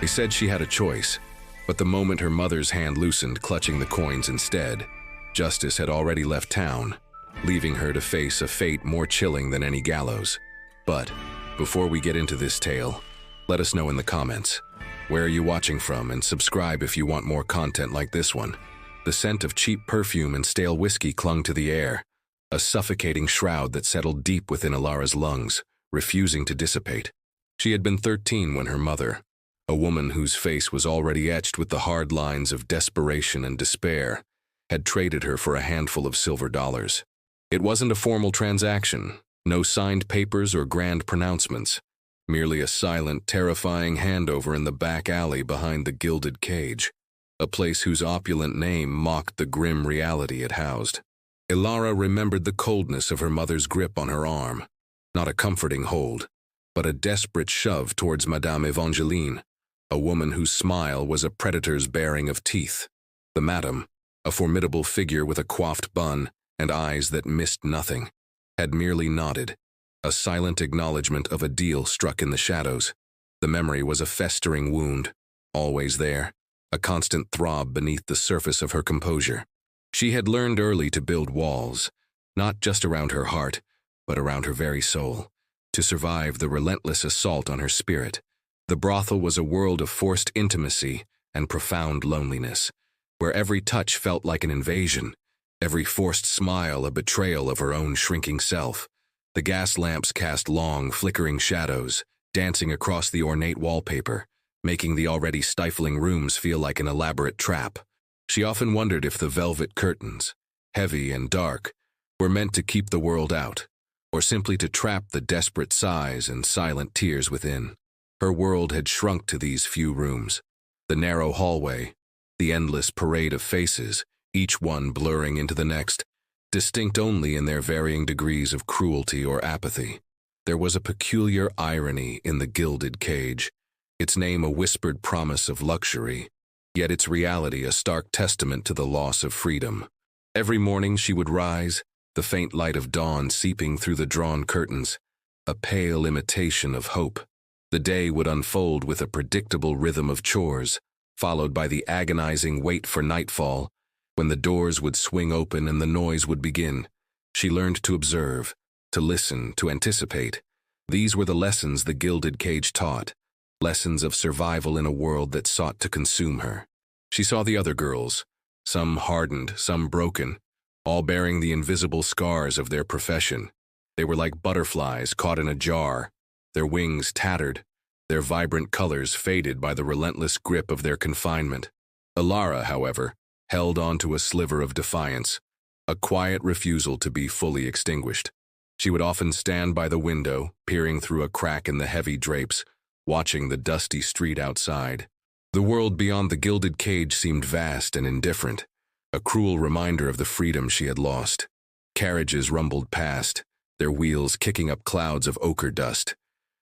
They said she had a choice, but the moment her mother's hand loosened, clutching the coins instead, justice had already left town, leaving her to face a fate more chilling than any gallows. But before we get into this tale, let us know in the comments. Where are you watching from, and subscribe if you want more content like this one. The scent of cheap perfume and stale whiskey clung to the air, a suffocating shroud that settled deep within Ilara's lungs, refusing to dissipate. She had been 13 when her mother, a woman whose face was already etched with the hard lines of desperation and despair, had traded her for a handful of silver dollars. It wasn't a formal transaction, no signed papers or grand pronouncements, merely a silent, terrifying handover in the back alley behind the gilded cage, a place whose opulent name mocked the grim reality it housed. Ilara remembered the coldness of her mother's grip on her arm, not a comforting hold, but a desperate shove towards Madame Evangeline, a woman whose smile was a predator's baring of teeth. The madam, a formidable figure with a coiffed bun and eyes that missed nothing, had merely nodded, a silent acknowledgement of a deal struck in the shadows. The memory was a festering wound, always there, a constant throb beneath the surface of her composure. She had learned early to build walls, not just around her heart, but around her very soul, to survive the relentless assault on her spirit. The brothel was a world of forced intimacy and profound loneliness, where every touch felt like an invasion, every forced smile a betrayal of her own shrinking self. The gas lamps cast long, flickering shadows, dancing across the ornate wallpaper, making the already stifling rooms feel like an elaborate trap. She often wondered if the velvet curtains, heavy and dark, were meant to keep the world out, or simply to trap the desperate sighs and silent tears within. Her world had shrunk to these few rooms. The narrow hallway, the endless parade of faces, each one blurring into the next, distinct only in their varying degrees of cruelty or apathy. There was a peculiar irony in the gilded cage, its name a whispered promise of luxury, yet its reality a stark testament to the loss of freedom. Every morning she would rise, the faint light of dawn seeping through the drawn curtains, a pale imitation of hope. The day would unfold with a predictable rhythm of chores, followed by the agonizing wait for nightfall, when the doors would swing open and the noise would begin. She learned to observe, to listen, to anticipate. These were the lessons the gilded cage taught, lessons of survival in a world that sought to consume her. She saw the other girls, some hardened, some broken, all bearing the invisible scars of their profession. They were like butterflies caught in a jar, their wings tattered, their vibrant colors faded by the relentless grip of their confinement. Ilara, however, held on to a sliver of defiance, a quiet refusal to be fully extinguished. She would often stand by the window, peering through a crack in the heavy drapes, watching the dusty street outside. The world beyond the gilded cage seemed vast and indifferent, a cruel reminder of the freedom she had lost. Carriages rumbled past, their wheels kicking up clouds of ochre dust.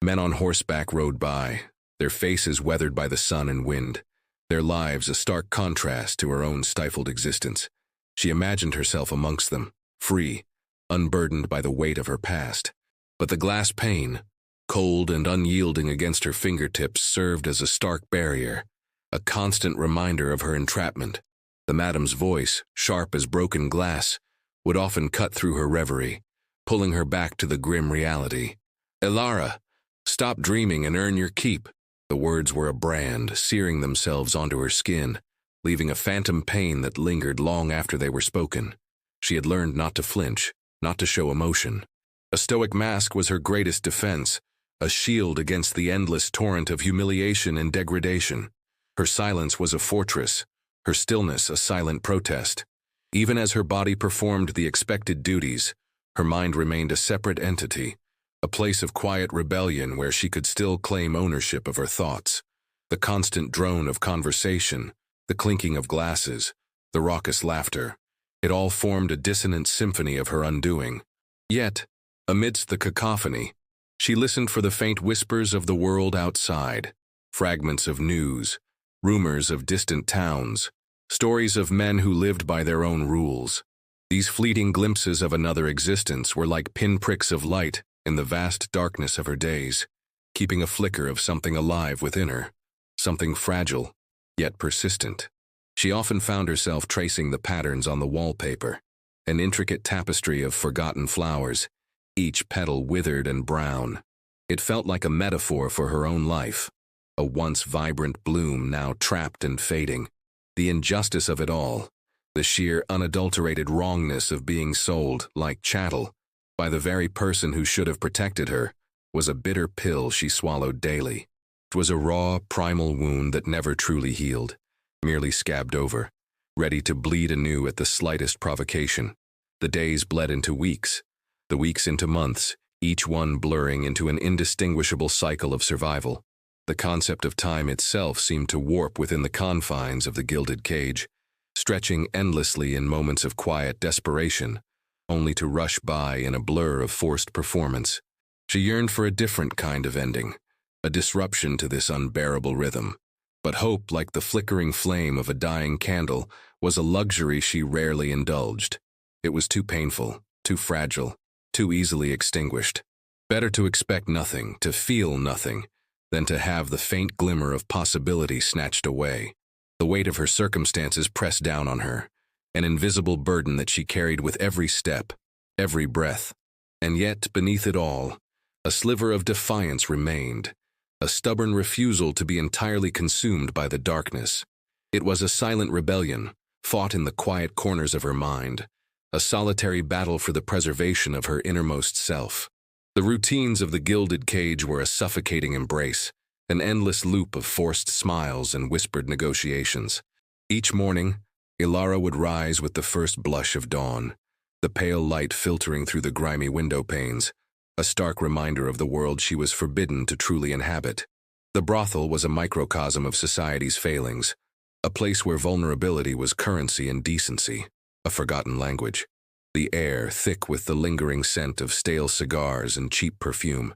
Men on horseback rode by, their faces weathered by the sun and wind, their lives a stark contrast to her own stifled existence. She imagined herself amongst them, free, unburdened by the weight of her past. But the glass pane, cold and unyielding against her fingertips, served as a stark barrier, a constant reminder of her entrapment. The madam's voice, sharp as broken glass, would often cut through her reverie, pulling her back to the grim reality. "Ilara, stop dreaming and earn your keep." The words were a brand, searing themselves onto her skin, leaving a phantom pain that lingered long after they were spoken. She had learned not to flinch, not to show emotion. A stoic mask was her greatest defense, a shield against the endless torrent of humiliation and degradation. Her silence was a fortress, her stillness a silent protest. Even as her body performed the expected duties, her mind remained a separate entity, a place of quiet rebellion where she could still claim ownership of her thoughts. The constant drone of conversation, the clinking of glasses, the raucous laughter, it all formed a dissonant symphony of her undoing. Yet, amidst the cacophony, she listened for the faint whispers of the world outside, fragments of news, rumors of distant towns, stories of men who lived by their own rules. These fleeting glimpses of another existence were like pinpricks of light in the vast darkness of her days, keeping a flicker of something alive within her. something fragile, yet persistent. She often found herself tracing the patterns on the wallpaper, an intricate tapestry of forgotten flowers, each petal withered and brown. It felt like a metaphor for her own life, a once vibrant bloom now trapped and fading. The injustice of it all, the sheer unadulterated wrongness of being sold, like chattel, by the very person who should have protected her, was a bitter pill she swallowed daily. It was a raw, primal wound that never truly healed, merely scabbed over, ready to bleed anew at the slightest provocation. The days bled into weeks, the weeks into months, each one blurring into an indistinguishable cycle of survival. The concept of time itself seemed to warp within the confines of the gilded cage, stretching endlessly in moments of quiet desperation, only to rush by in a blur of forced performance. She yearned for a different kind of ending, a disruption to this unbearable rhythm. But hope, like the flickering flame of a dying candle, was a luxury she rarely indulged. It was too painful, too fragile, too easily extinguished. Better to expect nothing, to feel nothing, than to have the faint glimmer of possibility snatched away. The weight of her circumstances pressed down on her, an invisible burden that she carried with every step, every breath. And yet, beneath it all, a sliver of defiance remained, a stubborn refusal to be entirely consumed by the darkness. It was a silent rebellion, fought in the quiet corners of her mind, a solitary battle for the preservation of her innermost self. The routines of the gilded cage were a suffocating embrace, an endless loop of forced smiles and whispered negotiations. Each morning, Ilara would rise with the first blush of dawn, the pale light filtering through the grimy window panes, a stark reminder of the world she was forbidden to truly inhabit. The brothel was a microcosm of society's failings, a place where vulnerability was currency and decency, a forgotten language. The air, thick with the lingering scent of stale cigars and cheap perfume,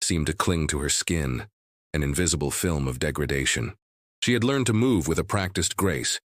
seemed to cling to her skin, an invisible film of degradation. She had learned to move with a practiced grace,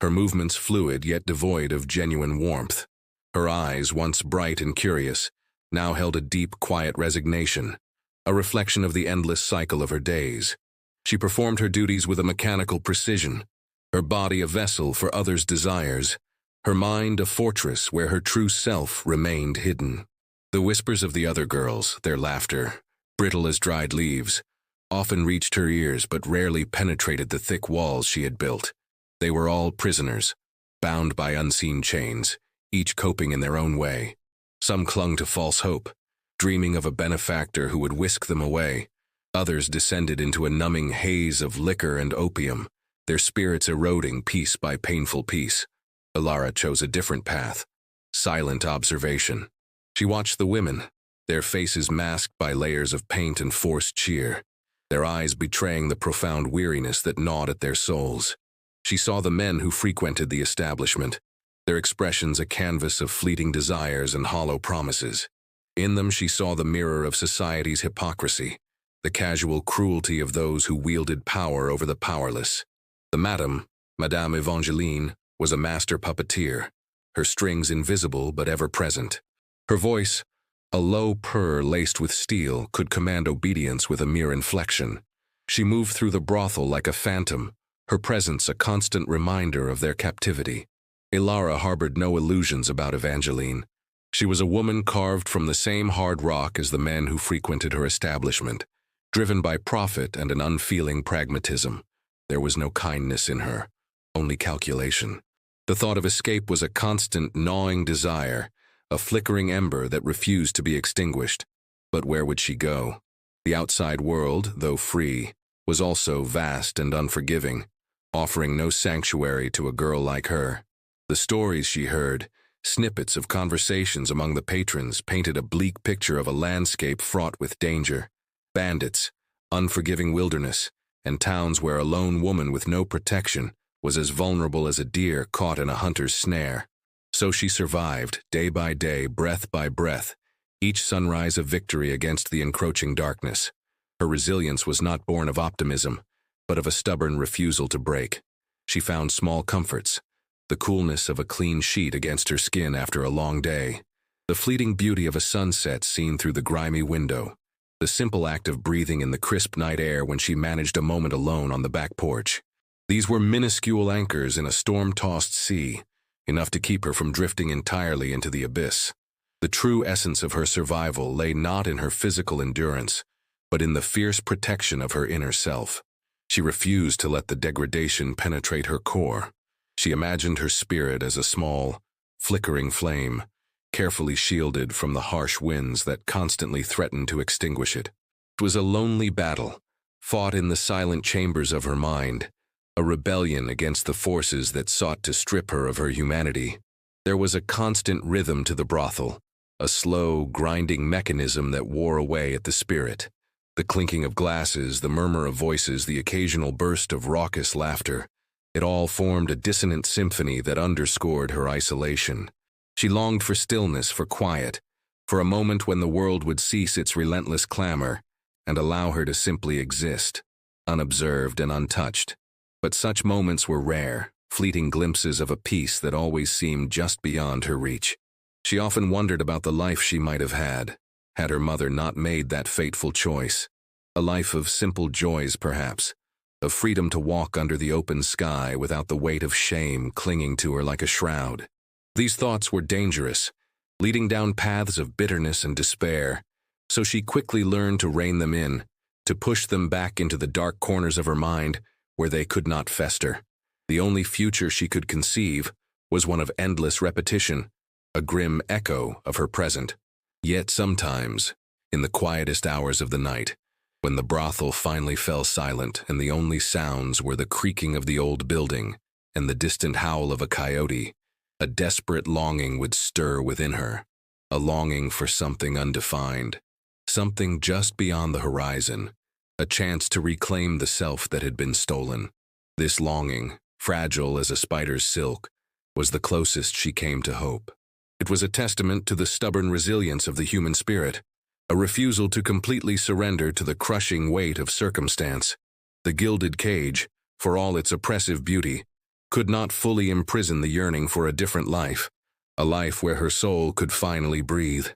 her movements fluid yet devoid of genuine warmth. Her eyes, once bright and curious, now held a deep, quiet resignation, a reflection of the endless cycle of her days. She performed her duties with a mechanical precision, her body a vessel for others' desires, her mind a fortress where her true self remained hidden. The whispers of the other girls, their laughter, brittle as dried leaves, often reached her ears but rarely penetrated the thick walls she had built. They were all prisoners, bound by unseen chains, each coping in their own way. Some clung to false hope, dreaming of a benefactor who would whisk them away. Others descended into a numbing haze of liquor and opium, their spirits eroding piece by painful piece. Ilara chose a different path, silent observation. She watched the women, their faces masked by layers of paint and forced cheer, their eyes betraying the profound weariness that gnawed at their souls. She saw the men who frequented the establishment, their expressions a canvas of fleeting desires and hollow promises. In them she saw the mirror of society's hypocrisy, the casual cruelty of those who wielded power over the powerless. The Madame Evangeline, was a master puppeteer, her strings invisible but ever present. Her voice, a low purr laced with steel, could command obedience with a mere inflection. She moved through the brothel like a phantom, her presence a constant reminder of their captivity. Ilara harbored no illusions about Evangeline. She was a woman carved from the same hard rock as the men who frequented her establishment, driven by profit and an unfeeling pragmatism. There was no kindness in her, only calculation. The thought of escape was a constant, gnawing desire, a flickering ember that refused to be extinguished. But where would she go? The outside world, though free, was also vast and unforgiving, offering no sanctuary to a girl like her. The stories she heard, snippets of conversations among the patrons, painted a bleak picture of a landscape fraught with danger. Bandits, unforgiving wilderness, and towns where a lone woman with no protection was as vulnerable as a deer caught in a hunter's snare. So she survived, day by day, breath by breath, each sunrise a victory against the encroaching darkness. Her resilience was not born of optimism, but of a stubborn refusal to break. She found small comforts, the coolness of a clean sheet against her skin after a long day, the fleeting beauty of a sunset seen through the grimy window. the simple act of breathing in the crisp night air when she managed a moment alone on the back porch. These were minuscule anchors in a storm-tossed sea, enough to keep her from drifting entirely into the abyss. The true essence of her survival lay not in her physical endurance, but in the fierce protection of her inner self. She refused to let the degradation penetrate her core. She imagined her spirit as a small, flickering flame, carefully shielded from the harsh winds that constantly threatened to extinguish it. It was a lonely battle, fought in the silent chambers of her mind, a rebellion against the forces that sought to strip her of her humanity. There was a constant rhythm to the brothel, a slow, grinding mechanism that wore away at the spirit. The clinking of glasses, the murmur of voices, the occasional burst of raucous laughter, it all formed a dissonant symphony that underscored her isolation. She longed for stillness, for quiet, for a moment when the world would cease its relentless clamor and allow her to simply exist, unobserved and untouched. But such moments were rare, fleeting glimpses of a peace that always seemed just beyond her reach. She often wondered about the life she might have had her mother not made that fateful choice. A life of simple joys, perhaps, of freedom to walk under the open sky without the weight of shame clinging to her like a shroud. These thoughts were dangerous, leading down paths of bitterness and despair, so she quickly learned to rein them in, to push them back into the dark corners of her mind where they could not fester. The only future she could conceive was one of endless repetition, a grim echo of her present. Yet sometimes, in the quietest hours of the night, when the brothel finally fell silent and the only sounds were the creaking of the old building and the distant howl of a coyote, a desperate longing would stir within her, a longing for something undefined, something just beyond the horizon, a chance to reclaim the self that had been stolen. This longing, fragile as a spider's silk, was the closest she came to hope. It was a testament to the stubborn resilience of the human spirit, a refusal to completely surrender to the crushing weight of circumstance. The gilded cage, for all its oppressive beauty, could not fully imprison the yearning for a different life, a life where her soul could finally breathe.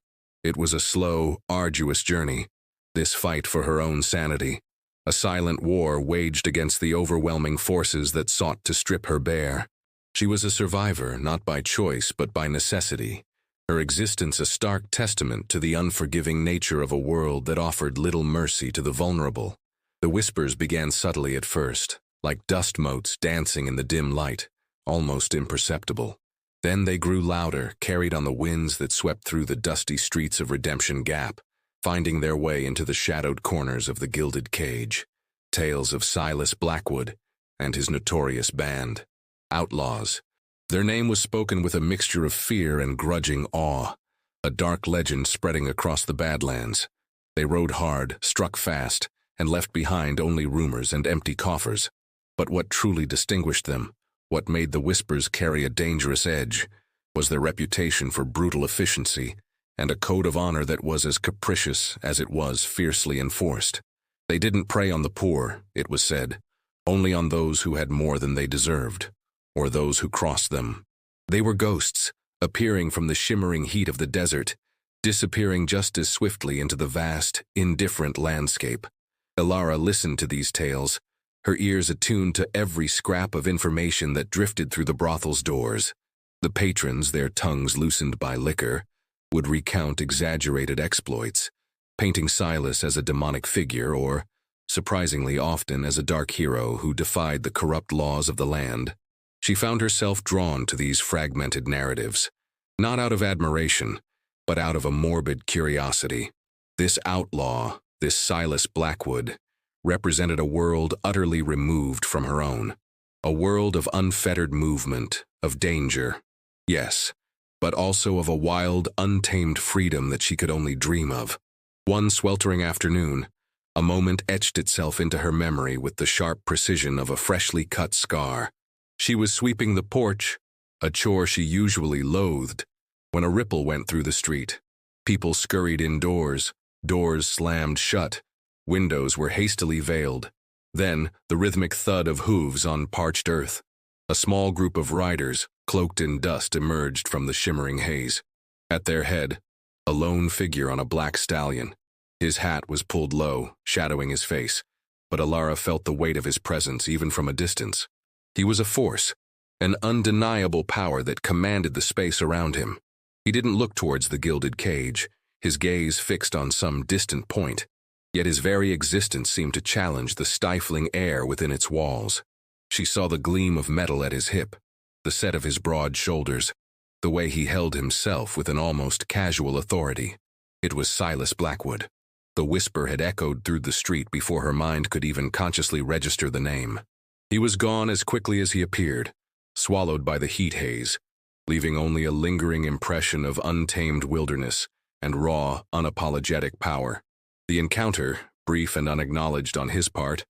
It was a slow, arduous journey, this fight for her own sanity, a silent war waged against the overwhelming forces that sought to strip her bare. She was a survivor, not by choice but by necessity, her existence a stark testament to the unforgiving nature of a world that offered little mercy to the vulnerable. The whispers began subtly at first, like dust motes dancing in the dim light, almost imperceptible. Then they grew louder, carried on the winds that swept through the dusty streets of Redemption Gap, finding their way into the shadowed corners of the gilded cage. Tales of Silas Blackwood and his notorious band. Outlaws. Their name was spoken with a mixture of fear and grudging awe, a dark legend spreading across the Badlands. They rode hard, struck fast, and left behind only rumors and empty coffers. But what truly distinguished them, what made the whispers carry a dangerous edge, was their reputation for brutal efficiency and a code of honor that was as capricious as it was fiercely enforced. They didn't prey on the poor, it was said, only on those who had more than they deserved, or those who crossed them. They were ghosts, appearing from the shimmering heat of the desert, disappearing just as swiftly into the vast, indifferent landscape. Ilara listened to these tales, her ears attuned to every scrap of information that drifted through the brothel's doors. The patrons, their tongues loosened by liquor, would recount exaggerated exploits, painting Silas as a demonic figure or, surprisingly often, as a dark hero who defied the corrupt laws of the land. She found herself drawn to these fragmented narratives, not out of admiration, but out of a morbid curiosity. This outlaw, this Silas Blackwood, represented a world utterly removed from her own, a world of unfettered movement, of danger, yes, but also of a wild, untamed freedom that she could only dream of. One sweltering afternoon, a moment etched itself into her memory with the sharp precision of a freshly cut scar. She was sweeping the porch, a chore she usually loathed, when a ripple went through the street. People scurried indoors, doors slammed shut, windows were hastily veiled. Then, the rhythmic thud of hooves on parched earth. A small group of riders, cloaked in dust, emerged from the shimmering haze. At their head, a lone figure on a black stallion. His hat was pulled low, shadowing his face, but Alara felt the weight of his presence even from a distance. He was a force, an undeniable power that commanded the space around him. He didn't look towards the gilded cage, his gaze fixed on some distant point, yet his very existence seemed to challenge the stifling air within its walls. She saw the gleam of metal at his hip, the set of his broad shoulders, the way he held himself with an almost casual authority. It was Silas Blackwood. The whisper had echoed through the street before her mind could even consciously register the name. He was gone as quickly as he appeared, swallowed by the heat haze, leaving only a lingering impression of untamed wilderness and raw, unapologetic power. The encounter, brief and unacknowledged on his part,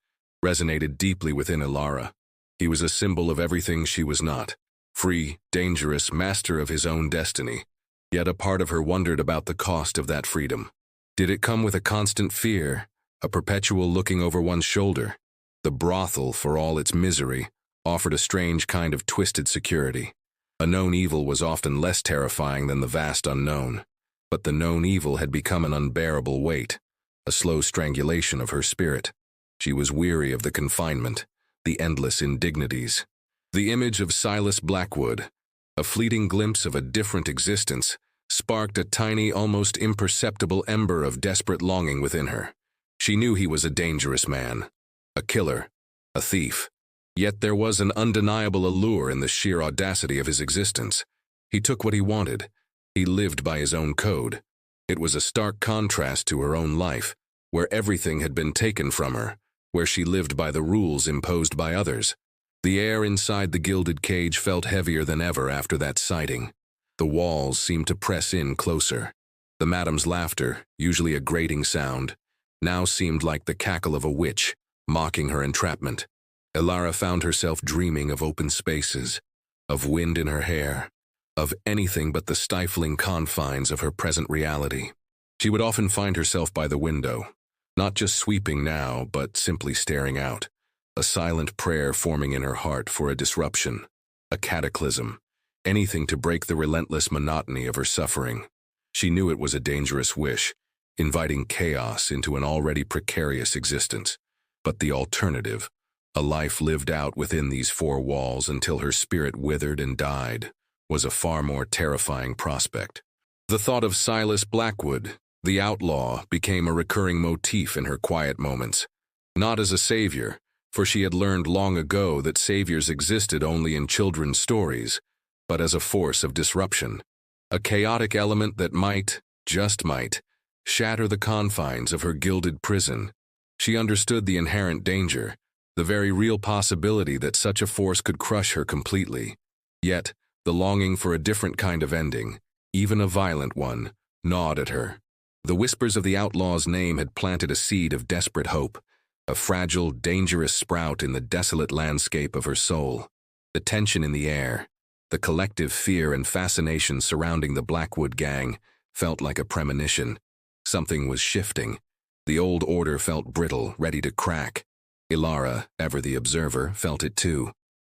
resonated deeply within Alara. He was a symbol of everything she was not, free, dangerous, master of his own destiny. Yet a part of her wondered about the cost of that freedom. Did it come with a constant fear, a perpetual looking over one's shoulder? The brothel, for all its misery, offered a strange kind of twisted security. A known evil was often less terrifying than the vast unknown, but the known evil had become an unbearable weight, a slow strangulation of her spirit. She was weary of the confinement, the endless indignities. The image of Silas Blackwood, a fleeting glimpse of a different existence, sparked a tiny, almost imperceptible ember of desperate longing within her. She knew he was a dangerous man, a killer, a thief. Yet there was an undeniable allure in the sheer audacity of his existence. He took what he wanted. He lived by his own code. It was a stark contrast to her own life, where everything had been taken from her, where she lived by the rules imposed by others. The air inside the gilded cage felt heavier than ever after that sighting. The walls seemed to press in closer. The madam's laughter, usually a grating sound, now seemed like the cackle of a witch, mocking her entrapment. Alara found herself dreaming of open spaces, of wind in her hair, of anything but the stifling confines of her present reality. She would often find herself by the window, not just sweeping now, but simply staring out, a silent prayer forming in her heart for a disruption, a cataclysm, anything to break the relentless monotony of her suffering. She knew it was a dangerous wish, inviting chaos into an already precarious existence, but the alternative, a life lived out within these four walls until her spirit withered and died, was a far more terrifying prospect. The thought of Silas Blackwood, the outlaw, became a recurring motif in her quiet moments. Not as a savior, for she had learned long ago that saviors existed only in children's stories, but as a force of disruption, a chaotic element that might, just might, shatter the confines of her gilded prison. She understood the inherent danger, the very real possibility that such a force could crush her completely. Yet, the longing for a different kind of ending, even a violent one, gnawed at her. The whispers of the outlaw's name had planted a seed of desperate hope, a fragile, dangerous sprout in the desolate landscape of her soul. The tension in the air, the collective fear and fascination surrounding the Blackwood gang, felt like a premonition. Something was shifting. The old order felt brittle, ready to crack. Alara, ever the observer, felt it too.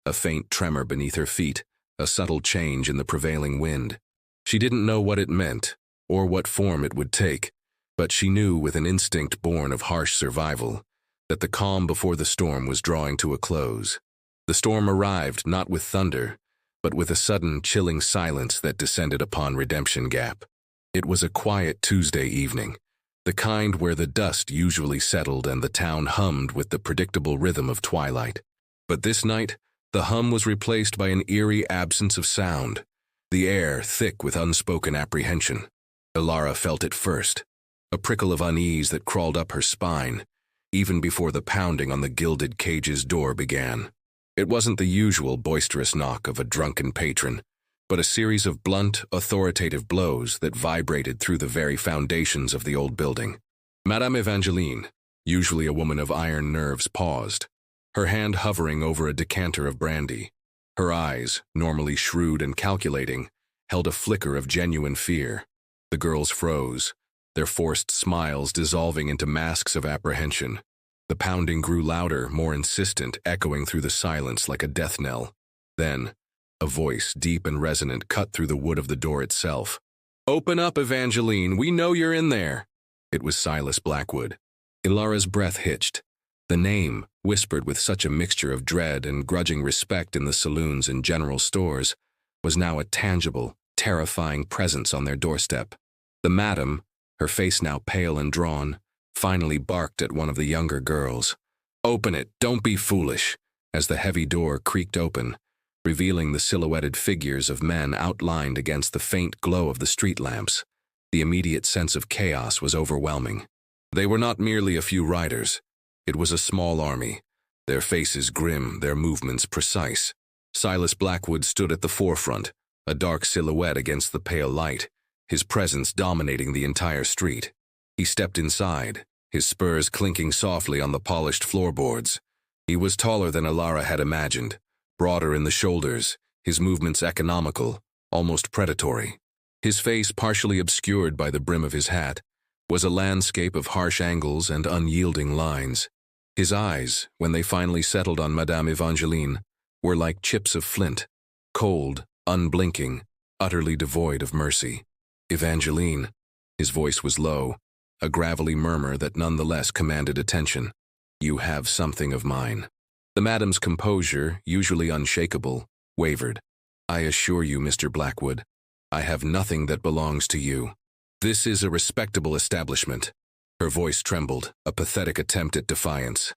A faint tremor beneath her feet, a subtle change in the prevailing wind. She didn't know what it meant, or what form it would take, but she knew with an instinct born of harsh survival that the calm before the storm was drawing to a close. The storm arrived not with thunder, but with a sudden, chilling silence that descended upon Redemption Gap. It was a quiet Tuesday evening, the kind where the dust usually settled and the town hummed with the predictable rhythm of twilight. But this night, the hum was replaced by an eerie absence of sound, the air thick with unspoken apprehension. Alara felt it first, a prickle of unease that crawled up her spine, even before the pounding on the gilded cage's door began. It wasn't the usual boisterous knock of a drunken patron, but a series of blunt, authoritative blows that vibrated through the very foundations of the old building. Madame Evangeline, usually a woman of iron nerves, paused, her hand hovering over a decanter of brandy. Her eyes, normally shrewd and calculating, held a flicker of genuine fear. The girls froze, their forced smiles dissolving into masks of apprehension. The pounding grew louder, more insistent, echoing through the silence like a death knell. Then, a voice, deep and resonant, cut through the wood of the door itself. "Open up, Evangeline, we know you're in there." It was Silas Blackwood. Ilara's breath hitched. The name, whispered with such a mixture of dread and grudging respect in the saloons and general stores, was now a tangible, terrifying presence on their doorstep. The madam, her face now pale and drawn, finally barked at one of the younger girls. "Open it, don't be foolish," as the heavy door creaked open, revealing the silhouetted figures of men outlined against the faint glow of the street lamps. The immediate sense of chaos was overwhelming. They were not merely a few riders. It was a small army, their faces grim, their movements precise. Silas Blackwood stood at the forefront, a dark silhouette against the pale light, his presence dominating the entire street. He stepped inside, his spurs clinking softly on the polished floorboards. He was taller than Ilara had imagined, broader in the shoulders, his movements economical, almost predatory. His face, partially obscured by the brim of his hat, was a landscape of harsh angles and unyielding lines. His eyes, when they finally settled on Madame Evangeline, were like chips of flint, cold, unblinking, utterly devoid of mercy. "Evangeline," his voice was low, a gravelly murmur that nonetheless commanded attention. "You have something of mine." The madam's composure, usually unshakable, wavered. "I assure you, Mr. Blackwood, I have nothing that belongs to you. This is a respectable establishment." Her voice trembled, a pathetic attempt at defiance.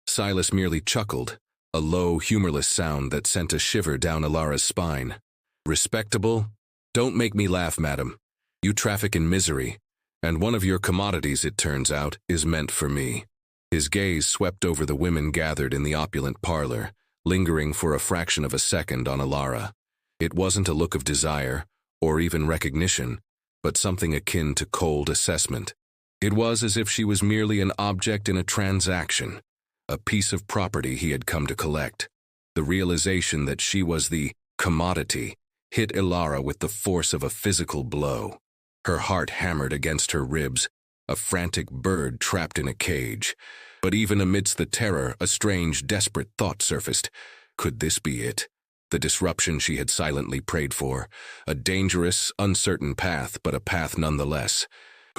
Silas merely chuckled, a low, humorless sound that sent a shiver down Ilara's spine. "Respectable? Don't make me laugh, madam. You traffic in misery, and one of your commodities, it turns out, is meant for me." His gaze swept over the women gathered in the opulent parlor, lingering for a fraction of a second on Ilara. It wasn't a look of desire, or even recognition, but something akin to cold assessment. It was as if she was merely an object in a transaction, a piece of property he had come to collect. The realization that she was the commodity hit Ilara with the force of a physical blow. Her heart hammered against her ribs, a frantic bird trapped in a cage. But even amidst the terror, a strange, desperate thought surfaced. Could this be it? The disruption she had silently prayed for. A dangerous, uncertain path, but a path nonetheless.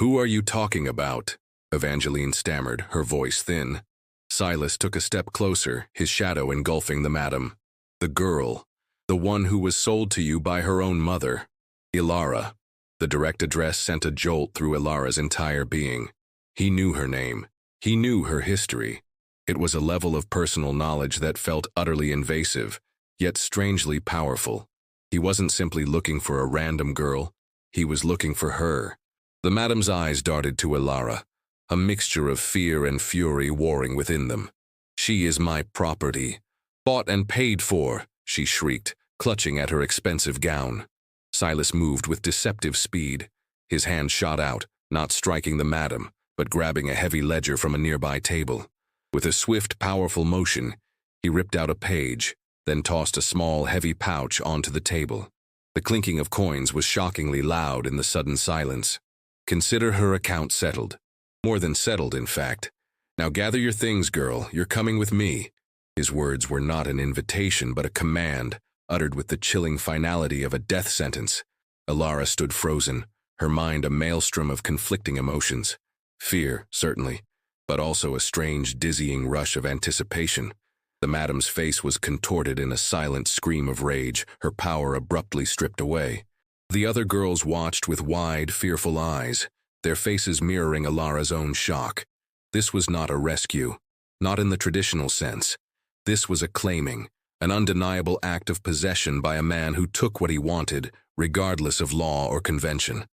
"Who are you talking about?" Evangeline stammered, her voice thin. Silas took a step closer, his shadow engulfing the madam. "The girl. The one who was sold to you by her own mother. Ilara." The direct address sent a jolt through Ilara's entire being. He knew her name. He knew her history. It was a level of personal knowledge that felt utterly invasive, yet strangely powerful. He wasn't simply looking for a random girl. He was looking for her. The madam's eyes darted to Ilara, a mixture of fear and fury warring within them. "She is my property. Bought and paid for," she shrieked, clutching at her expensive gown. Silas moved with deceptive speed. His hand shot out, not striking the madam, but grabbing a heavy ledger from a nearby table. With a swift, powerful motion, he ripped out a page, then tossed a small, heavy pouch onto the table. The clinking of coins was shockingly loud in the sudden silence. "Consider her account settled. More than settled, in fact. Now gather your things, girl. You're coming with me." His words were not an invitation, but a command, uttered with the chilling finality of a death sentence. Ilara stood frozen, her mind a maelstrom of conflicting emotions. Fear, certainly, but also a strange, dizzying rush of anticipation. The madam's face was contorted in a silent scream of rage, her power abruptly stripped away. The other girls watched with wide, fearful eyes, their faces mirroring Ilara's own shock. This was not a rescue, not in the traditional sense. This was a claiming, an undeniable act of possession by a man who took what he wanted, regardless of law or convention.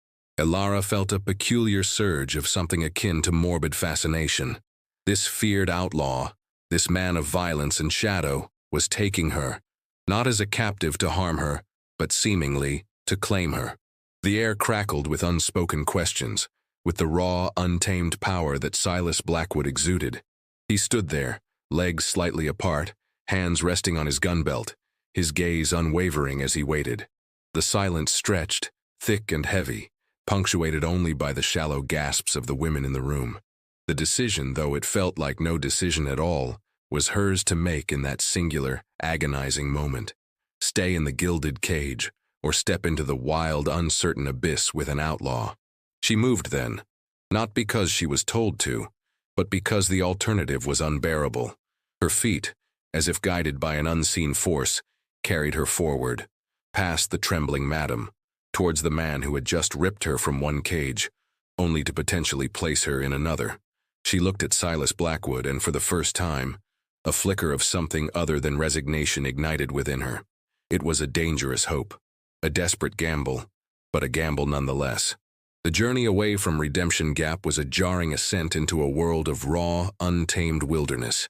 Ilara felt a peculiar surge of something akin to morbid fascination. This feared outlaw, this man of violence and shadow, was taking her, not as a captive to harm her, but seemingly to claim her. The air crackled with unspoken questions, with the raw, untamed power that Silas Blackwood exuded. He stood there, legs slightly apart, hands resting on his gun belt, his gaze unwavering as he waited. The silence stretched, thick and heavy, punctuated only by the shallow gasps of the women in the room. The decision, though it felt like no decision at all, was hers to make in that singular, agonizing moment. Stay in the gilded cage, or step into the wild, uncertain abyss with an outlaw. She moved then, Not because she was told to, but because the alternative was unbearable. Her feet, as if guided by an unseen force, carried her forward, past the trembling madam, towards the man who had just ripped her from one cage, only to potentially place her in another. She looked at Silas Blackwood, and for the first time, a flicker of something other than resignation ignited within her. It was a dangerous hope, a desperate gamble, but a gamble nonetheless. The journey away from Redemption Gap was a jarring ascent into a world of raw, untamed wilderness.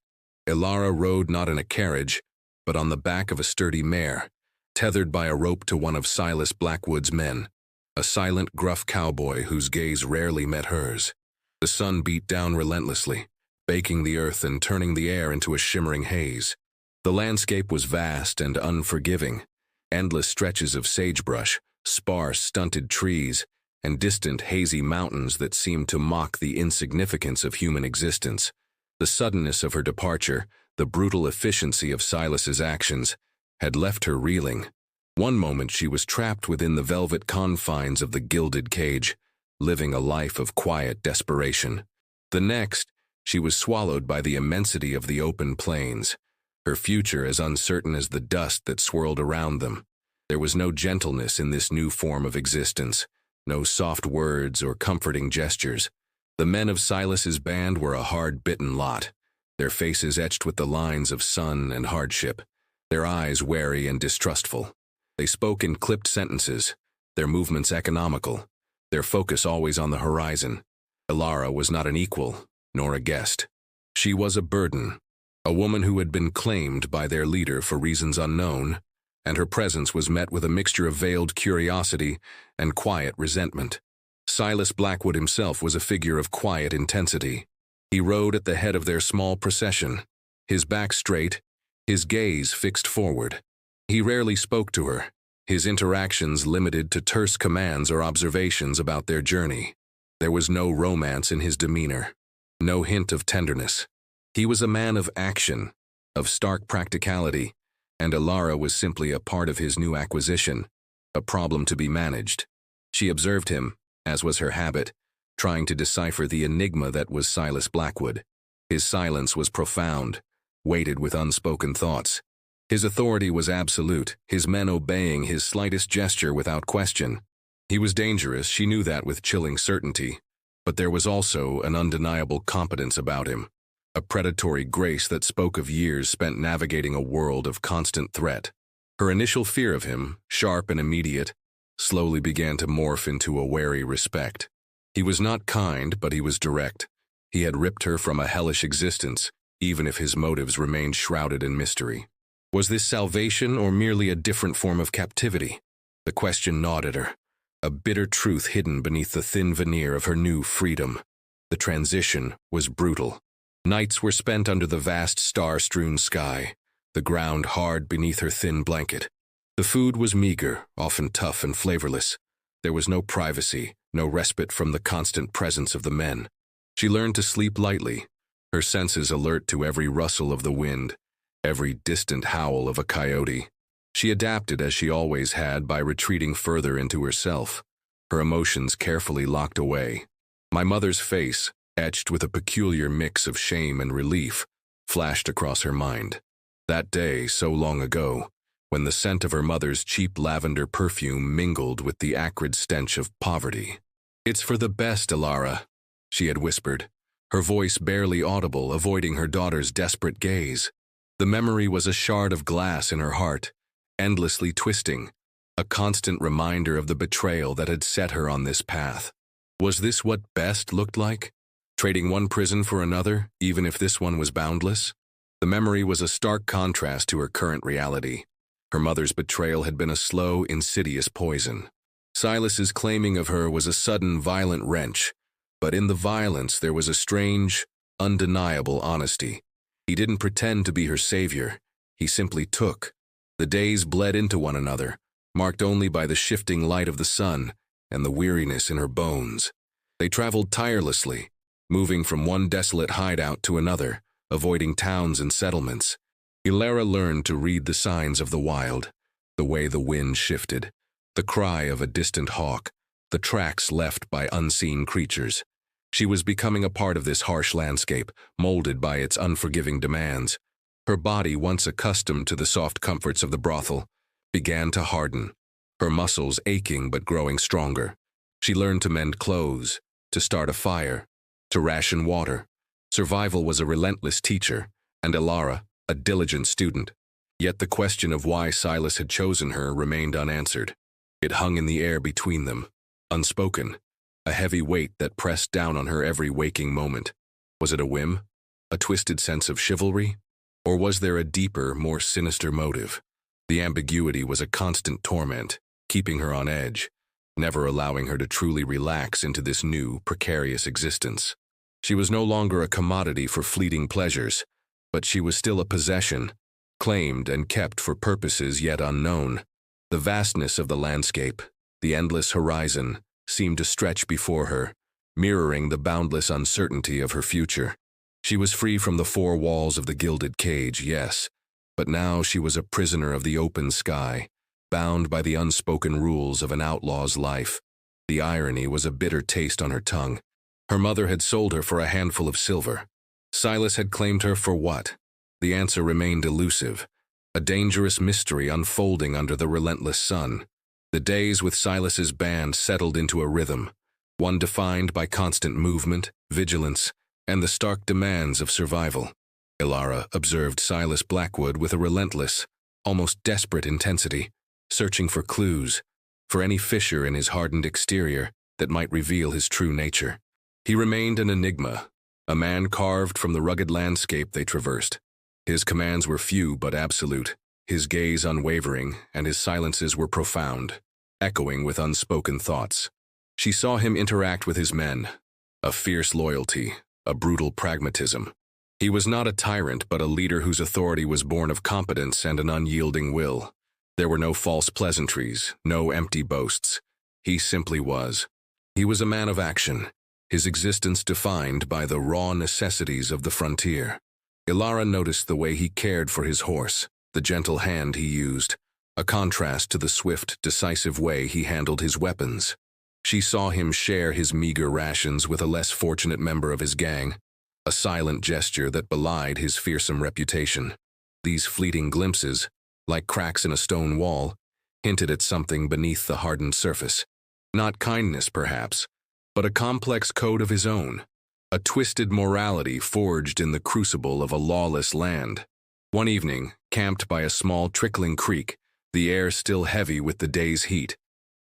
Ilara rode not in a carriage, but on the back of a sturdy mare, tethered by a rope to one of Silas Blackwood's men, a silent, gruff cowboy whose gaze rarely met hers. The sun beat down relentlessly, baking the earth and turning the air into a shimmering haze. The landscape was vast and unforgiving, endless stretches of sagebrush, sparse, stunted trees, and distant, hazy mountains that seemed to mock the insignificance of human existence. The suddenness of her departure, the brutal efficiency of Silas's actions, had left her reeling. One moment she was trapped within the velvet confines of the gilded cage, living a life of quiet desperation. The next, she was swallowed by the immensity of the open plains, her future as uncertain as the dust that swirled around them. There was no gentleness in this new form of existence, no soft words or comforting gestures. The men of Silas's band were a hard-bitten lot, their faces etched with the lines of sun and hardship, their eyes wary and distrustful. They spoke in clipped sentences, their movements economical, their focus always on the horizon. Ilara was not an equal, nor a guest. She was a burden, a woman who had been claimed by their leader for reasons unknown, and her presence was met with a mixture of veiled curiosity and quiet resentment. Silas Blackwood himself was a figure of quiet intensity. He rode at the head of their small procession, his back straight, his gaze fixed forward. He rarely spoke to her, his interactions limited to terse commands or observations about their journey. There was no romance in his demeanor, no hint of tenderness. He was a man of action, of stark practicality, and Ilara was simply a part of his new acquisition, a problem to be managed. She observed him, as was her habit, trying to decipher the enigma that was Silas Blackwood. His silence was profound, weighted with unspoken thoughts. His authority was absolute, his men obeying his slightest gesture without question. He was dangerous, she knew that with chilling certainty, but there was also an undeniable competence about him, a predatory grace that spoke of years spent navigating a world of constant threat. Her initial fear of him, sharp and immediate, slowly began to morph into a wary respect. He was not kind, but he was direct. He had ripped her from a hellish existence, even if his motives remained shrouded in mystery. Was this salvation or merely a different form of captivity? The question gnawed at her, a bitter truth hidden beneath the thin veneer of her new freedom. The transition was brutal. Nights were spent under the vast star-strewn sky, the ground hard beneath her thin blanket. The food was meager, often tough and flavorless. There was no privacy, no respite from the constant presence of the men. She learned to sleep lightly, her senses alert to every rustle of the wind, every distant howl of a coyote. She adapted as she always had by retreating further into herself, her emotions carefully locked away. My mother's face, etched with a peculiar mix of shame and relief, flashed across her mind. That day, so long ago, when the scent of her mother's cheap lavender perfume mingled with the acrid stench of poverty. "It's for the best, Ilara," she had whispered, her voice barely audible, avoiding her daughter's desperate gaze. The memory was a shard of glass in her heart, endlessly twisting, a constant reminder of the betrayal that had set her on this path. Was this what best looked like? Trading one prison for another, even if this one was boundless? The memory was a stark contrast to her current reality. Her mother's betrayal had been a slow, insidious poison. Silas's claiming of her was a sudden, violent wrench, but in the violence there was a strange, undeniable honesty. He didn't pretend to be her savior, he simply took. The days bled into one another, marked only by the shifting light of the sun and the weariness in her bones. They traveled tirelessly, moving from one desolate hideout to another, avoiding towns and settlements. Ilara learned to read the signs of the wild, the way the wind shifted, the cry of a distant hawk, the tracks left by unseen creatures. She was becoming a part of this harsh landscape, molded by its unforgiving demands. Her body, once accustomed to the soft comforts of the brothel, began to harden, her muscles aching but growing stronger. She learned to mend clothes, to start a fire, to ration water. Survival was a relentless teacher, and Ilara, a diligent student. Yet the question of why Silas had chosen her remained unanswered. It hung in the air between them, unspoken, a heavy weight that pressed down on her every waking moment. Was it a whim? A twisted sense of chivalry? Or was there a deeper, more sinister motive? The ambiguity was a constant torment, keeping her on edge, never allowing her to truly relax into this new, precarious existence. She was no longer a commodity for fleeting pleasures, but she was still a possession, claimed and kept for purposes yet unknown. The vastness of the landscape, the endless horizon, seemed to stretch before her, mirroring the boundless uncertainty of her future. She was free from the four walls of the gilded cage, yes, but now she was a prisoner of the open sky, bound by the unspoken rules of an outlaw's life. The irony was a bitter taste on her tongue. Her mother had sold her for a handful of silver. Silas had claimed her for what? The answer remained elusive, a dangerous mystery unfolding under the relentless sun. The days with Silas's band settled into a rhythm, one defined by constant movement, vigilance, and the stark demands of survival. Ilara observed Silas Blackwood with a relentless, almost desperate intensity, searching for clues, for any fissure in his hardened exterior that might reveal his true nature. He remained an enigma, a man carved from the rugged landscape they traversed. His commands were few but absolute, his gaze unwavering, and his silences were profound, echoing with unspoken thoughts. She saw him interact with his men, a fierce loyalty, a brutal pragmatism. He was not a tyrant, but a leader whose authority was born of competence and an unyielding will. There were no false pleasantries, no empty boasts. He simply was. He was a man of action, his existence defined by the raw necessities of the frontier. Ilara noticed the way he cared for his horse, the gentle hand he used, a contrast to the swift, decisive way he handled his weapons. She saw him share his meager rations with a less fortunate member of his gang, a silent gesture that belied his fearsome reputation. These fleeting glimpses, like cracks in a stone wall, hinted at something beneath the hardened surface. Not kindness, perhaps, but a complex code of his own, a twisted morality forged in the crucible of a lawless land. One evening, camped by a small trickling creek, the air still heavy with the day's heat,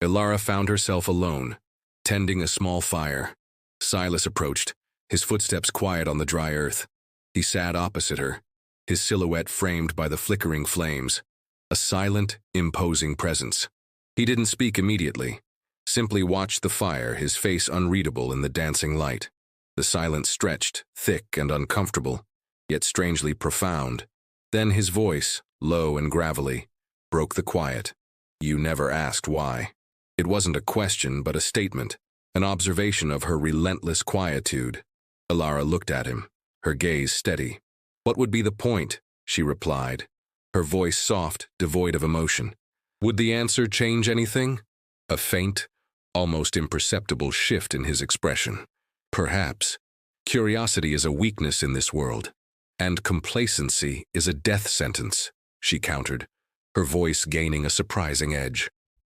Ilara found herself alone, tending a small fire. Silas approached, his footsteps quiet on the dry earth. He sat opposite her, his silhouette framed by the flickering flames, a silent, imposing presence. He didn't speak immediately, simply watched the fire, his face unreadable in the dancing light. The silence stretched, thick and uncomfortable, yet strangely profound. Then his voice, low and gravelly, broke the quiet. "You never asked why." It wasn't a question, but a statement, an observation of her relentless quietude. Ilara looked at him, her gaze steady. "What would be the point?" she replied, her voice soft, devoid of emotion. Would the answer change anything? A faint, almost imperceptible shift in his expression. Perhaps. Curiosity is a weakness in this world, and complacency is a death sentence, she countered, her voice gaining a surprising edge.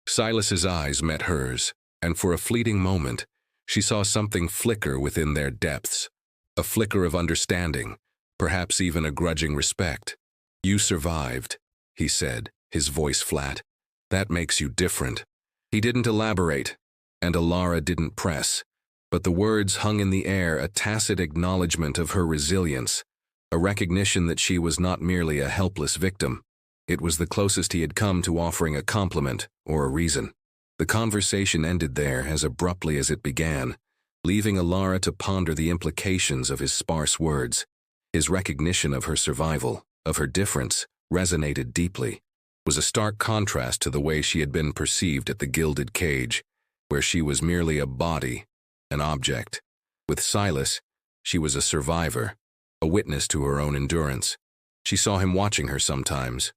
Silas's eyes met hers, and for a fleeting moment, she saw something flicker within their depths, a flicker of understanding, perhaps even a grudging respect. "You survived," he said, his voice flat. "That makes you different." He didn't elaborate, and Ilara didn't press, but the words hung in the air, a tacit acknowledgement of her resilience, a recognition that she was not merely a helpless victim. It was the closest he had come to offering a compliment or a reason. The conversation ended there as abruptly as it began, leaving Ilara to ponder the implications of his sparse words. His recognition of her survival, of her difference, resonated deeply. Was a stark contrast to the way she had been perceived at the gilded cage, where she was merely a body, an object. With Silas, she was a survivor, a witness to her own endurance. She saw him watching her sometimes,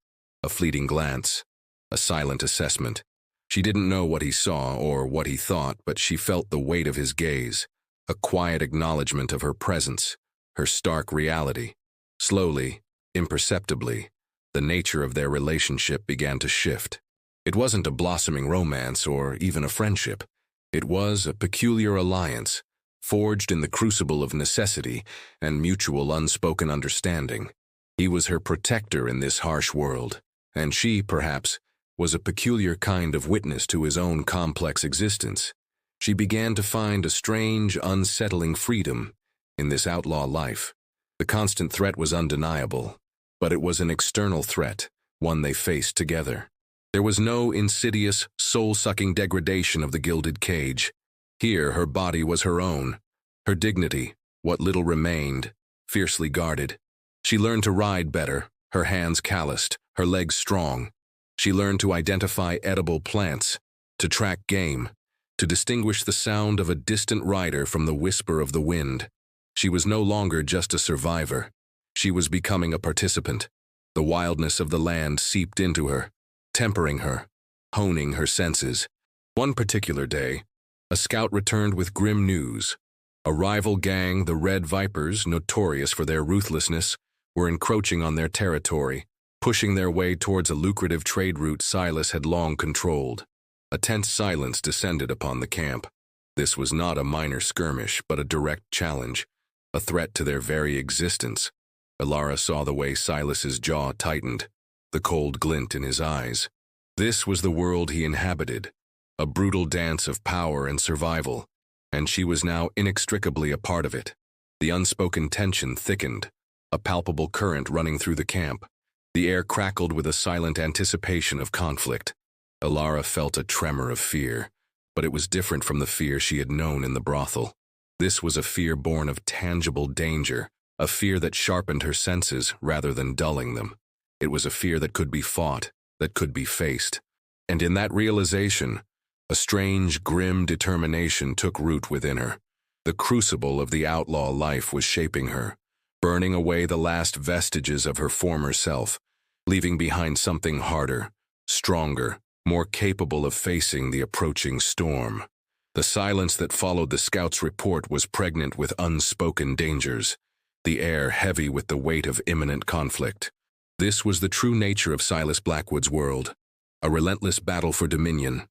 a fleeting glance, a silent assessment. She didn't know what he saw or what he thought, but she felt the weight of his gaze, a quiet acknowledgement of her presence, her stark reality. Slowly, imperceptibly, the nature of their relationship began to shift. It wasn't a blossoming romance or even a friendship. It was a peculiar alliance, forged in the crucible of necessity and mutual unspoken understanding. He was her protector in this harsh world, and she, perhaps, was a peculiar kind of witness to his own complex existence. She began to find a strange, unsettling freedom in this outlaw life. The constant threat was undeniable, but it was an external threat, one they faced together. There was no insidious, soul-sucking degradation of the gilded cage. Here, her body was her own, her dignity, what little remained, fiercely guarded. She learned to ride better, her hands calloused, her legs strong. She learned to identify edible plants, to track game, to distinguish the sound of a distant rider from the whisper of the wind. She was no longer just a survivor. She was becoming a participant. The wildness of the land seeped into her, tempering her, honing her senses. One particular day, a scout returned with grim news. A rival gang, the Red Vipers, notorious for their ruthlessness, were encroaching on their territory, pushing their way towards a lucrative trade route Silas had long controlled. A tense silence descended upon the camp. This was not a minor skirmish, but a direct challenge, a threat to their very existence. Ilara saw the way Silas's jaw tightened, the cold glint in his eyes. This was the world he inhabited, a brutal dance of power and survival, and she was now inextricably a part of it. The unspoken tension thickened, a palpable current running through the camp. The air crackled with a silent anticipation of conflict. Ilara felt a tremor of fear, but it was different from the fear she had known in the brothel. This was a fear born of tangible danger, a fear that sharpened her senses rather than dulling them. It was a fear that could be fought, that could be faced. And in that realization, a strange, grim determination took root within her. The crucible of the outlaw life was shaping her, burning away the last vestiges of her former self, leaving behind something harder, stronger, more capable of facing the approaching storm. The silence that followed the scout's report was pregnant with unspoken dangers, the air heavy with the weight of imminent conflict. This was the true nature of Silas Blackwood's world, a relentless battle for dominion,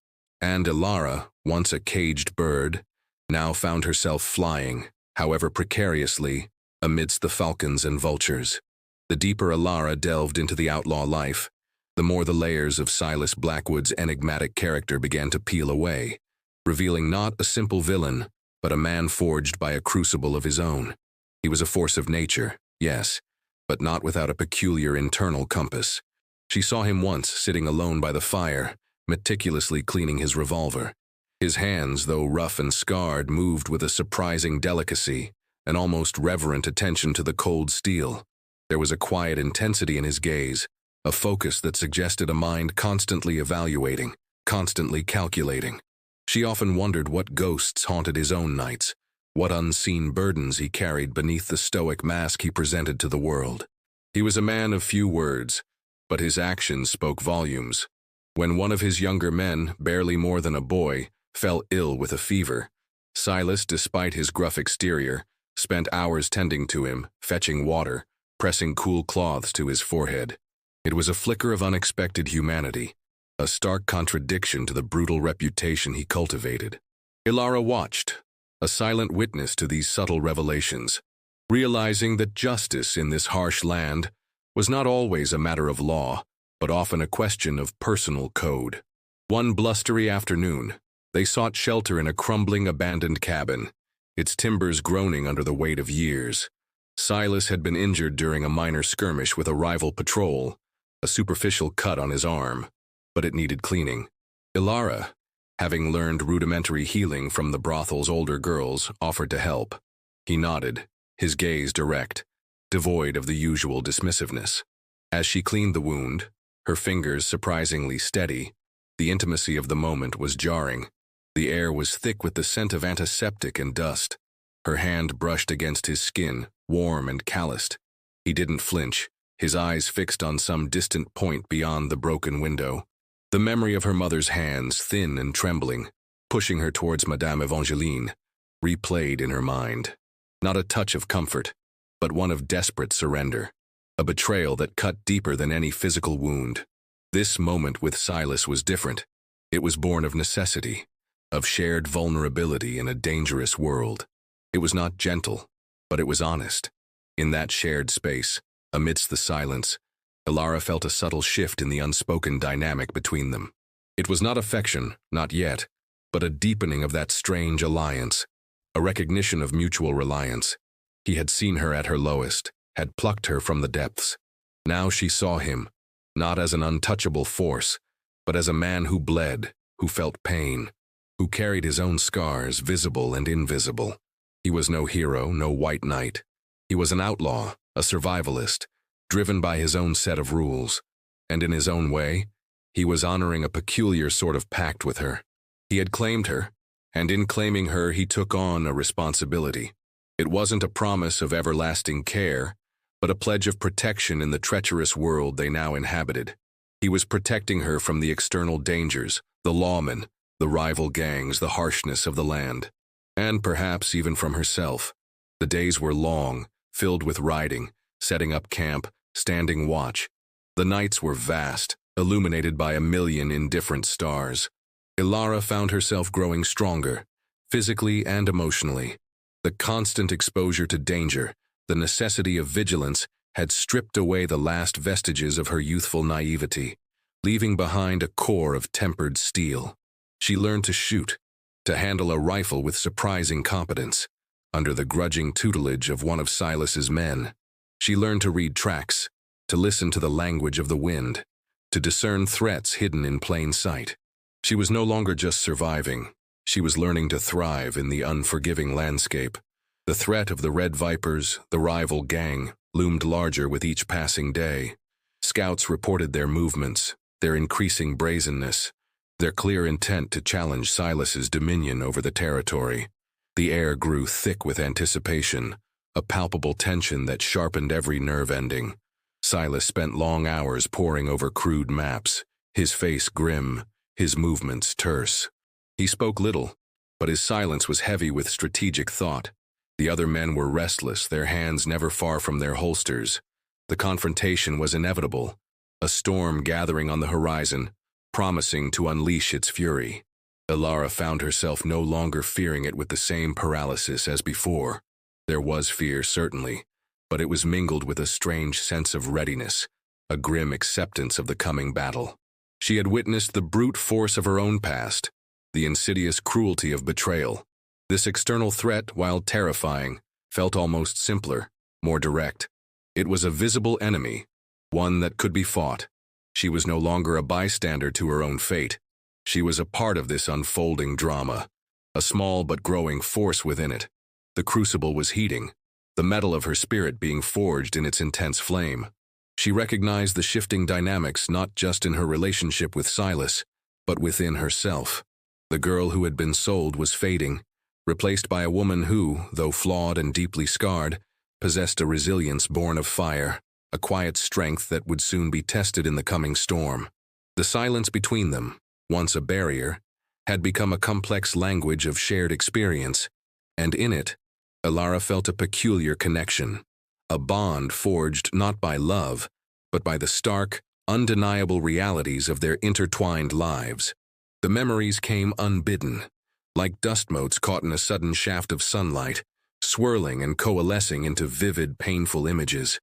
and Ilara, once a caged bird, now found herself flying, however precariously, amidst the falcons and vultures. The deeper Ilara delved into the outlaw life, the more the layers of Silas Blackwood's enigmatic character began to peel away, revealing not a simple villain, but a man forged by a crucible of his own. He was a force of nature, yes, but not without a peculiar internal compass. She saw him once sitting alone by the fire, meticulously cleaning his revolver. His hands, though rough and scarred, moved with a surprising delicacy, an almost reverent attention to the cold steel. There was a quiet intensity in his gaze, a focus that suggested a mind constantly evaluating, constantly calculating. She often wondered what ghosts haunted his own nights, what unseen burdens he carried beneath the stoic mask he presented to the world. He was a man of few words, but his actions spoke volumes. When one of his younger men, barely more than a boy, fell ill with a fever, Silas, despite his gruff exterior, spent hours tending to him, fetching water, pressing cool cloths to his forehead. It was a flicker of unexpected humanity, a stark contradiction to the brutal reputation he cultivated. Ilara watched, a silent witness to these subtle revelations, realizing that justice in this harsh land was not always a matter of law, but often a question of personal code. One blustery afternoon, they sought shelter in a crumbling, abandoned cabin, its timbers groaning under the weight of years. Silas had been injured during a minor skirmish with a rival patrol, a superficial cut on his arm, but it needed cleaning. Ilara, having learned rudimentary healing from the brothel's older girls, offered to help. He nodded, his gaze direct, devoid of the usual dismissiveness. As she cleaned the wound, her fingers surprisingly steady, the intimacy of the moment was jarring. The air was thick with the scent of antiseptic and dust. Her hand brushed against his skin, warm and calloused. He didn't flinch, his eyes fixed on some distant point beyond the broken window. The memory of her mother's hands, thin and trembling, pushing her towards Madame Evangeline, replayed in her mind. Not a touch of comfort, but one of desperate surrender. A betrayal that cut deeper than any physical wound. This moment with Silas was different. It was born of necessity, of shared vulnerability in a dangerous world. It was not gentle, but it was honest. In that shared space, amidst the silence, Ilara felt a subtle shift in the unspoken dynamic between them. It was not affection, not yet, but a deepening of that strange alliance, a recognition of mutual reliance. He had seen her at her lowest, had plucked her from the depths. Now she saw him, not as an untouchable force, but as a man who bled, who felt pain, who carried his own scars, visible and invisible. He was no hero, no white knight. He was an outlaw, a survivalist, driven by his own set of rules. And in his own way, he was honoring a peculiar sort of pact with her. He had claimed her, and in claiming her he took on a responsibility. It wasn't a promise of everlasting care, but a pledge of protection in the treacherous world they now inhabited. He was protecting her from the external dangers, the lawmen, the rival gangs, the harshness of the land, and perhaps even from herself. The days were long, filled with riding, setting up camp, standing watch. The nights were vast, illuminated by 1,000,000 indifferent stars. Ilara found herself growing stronger, physically and emotionally. The constant exposure to danger, the necessity of vigilance, had stripped away the last vestiges of her youthful naivety, leaving behind a core of tempered steel. She learned to shoot, to handle a rifle with surprising competence, under the grudging tutelage of one of Silas's men. She learned to read tracks, to listen to the language of the wind, to discern threats hidden in plain sight. She was no longer just surviving. She was learning to thrive in the unforgiving landscape. The threat of the Red Vipers, the rival gang, loomed larger with each passing day. Scouts reported their movements, their increasing brazenness, their clear intent to challenge Silas's dominion over the territory. The air grew thick with anticipation, a palpable tension that sharpened every nerve ending. Silas spent long hours poring over crude maps, his face grim, his movements terse. He spoke little, but his silence was heavy with strategic thought. The other men were restless, their hands never far from their holsters. The confrontation was inevitable, a storm gathering on the horizon, promising to unleash its fury. Ilara found herself no longer fearing it with the same paralysis as before. There was fear, certainly, but it was mingled with a strange sense of readiness, a grim acceptance of the coming battle. She had witnessed the brute force of her own past, the insidious cruelty of betrayal. This external threat, while terrifying, felt almost simpler, more direct. It was a visible enemy, one that could be fought. She was no longer a bystander to her own fate. She was a part of this unfolding drama, a small but growing force within it. The crucible was heating, the metal of her spirit being forged in its intense flame. She recognized the shifting dynamics not just in her relationship with Silas, but within herself. The girl who had been sold was fading, replaced by a woman who, though flawed and deeply scarred, possessed a resilience born of fire, a quiet strength that would soon be tested in the coming storm. The silence between them, once a barrier, had become a complex language of shared experience, and in it, Ilara felt a peculiar connection, a bond forged not by love, but by the stark, undeniable realities of their intertwined lives. The memories came unbidden, like dust motes caught in a sudden shaft of sunlight, swirling and coalescing into vivid, painful images.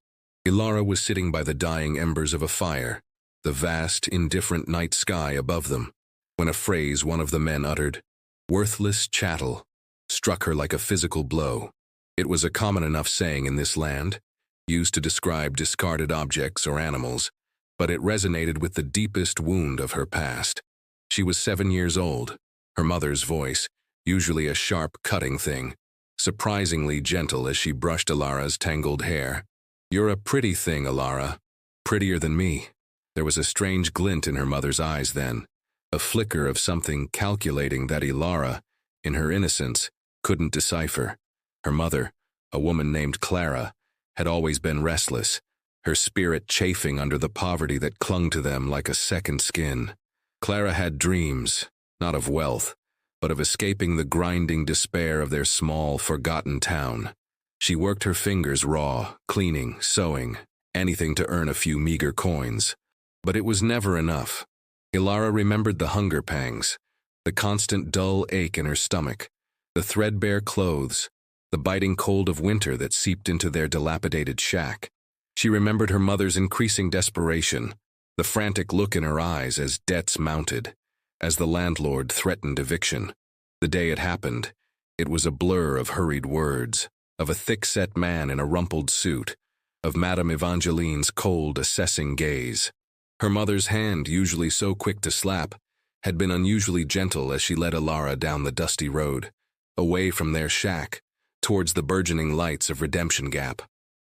Ilara was sitting by the dying embers of a fire, the vast, indifferent night sky above them, when a phrase one of the men uttered, "worthless chattel," struck her like a physical blow. It was a common enough saying in this land, used to describe discarded objects or animals, but it resonated with the deepest wound of her past. She was 7 years old. Her mother's voice, usually a sharp, cutting thing, surprisingly gentle as she brushed Ilara's tangled hair. "You're a pretty thing, Ilara. Prettier than me." There was a strange glint in her mother's eyes then, a flicker of something calculating that Ilara, in her innocence, couldn't decipher. Her mother, a woman named Clara, had always been restless, her spirit chafing under the poverty that clung to them like a second skin. Clara had dreams, not of wealth, but of escaping the grinding despair of their small, forgotten town. She worked her fingers raw, cleaning, sewing, anything to earn a few meager coins. But it was never enough. Ilara remembered the hunger pangs, the constant dull ache in her stomach, the threadbare clothes, the biting cold of winter that seeped into their dilapidated shack. She remembered her mother's increasing desperation, the frantic look in her eyes as debts mounted, as the landlord threatened eviction. The day it happened, it was a blur of hurried words, of a thick-set man in a rumpled suit, of Madame Evangeline's cold, assessing gaze. Her mother's hand, usually so quick to slap, had been unusually gentle as she led Ilara down the dusty road, away from their shack, towards the burgeoning lights of Redemption Gap.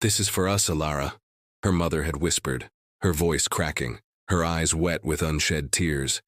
"This is for us, Ilara," her mother had whispered, her voice cracking, her eyes wet with unshed tears.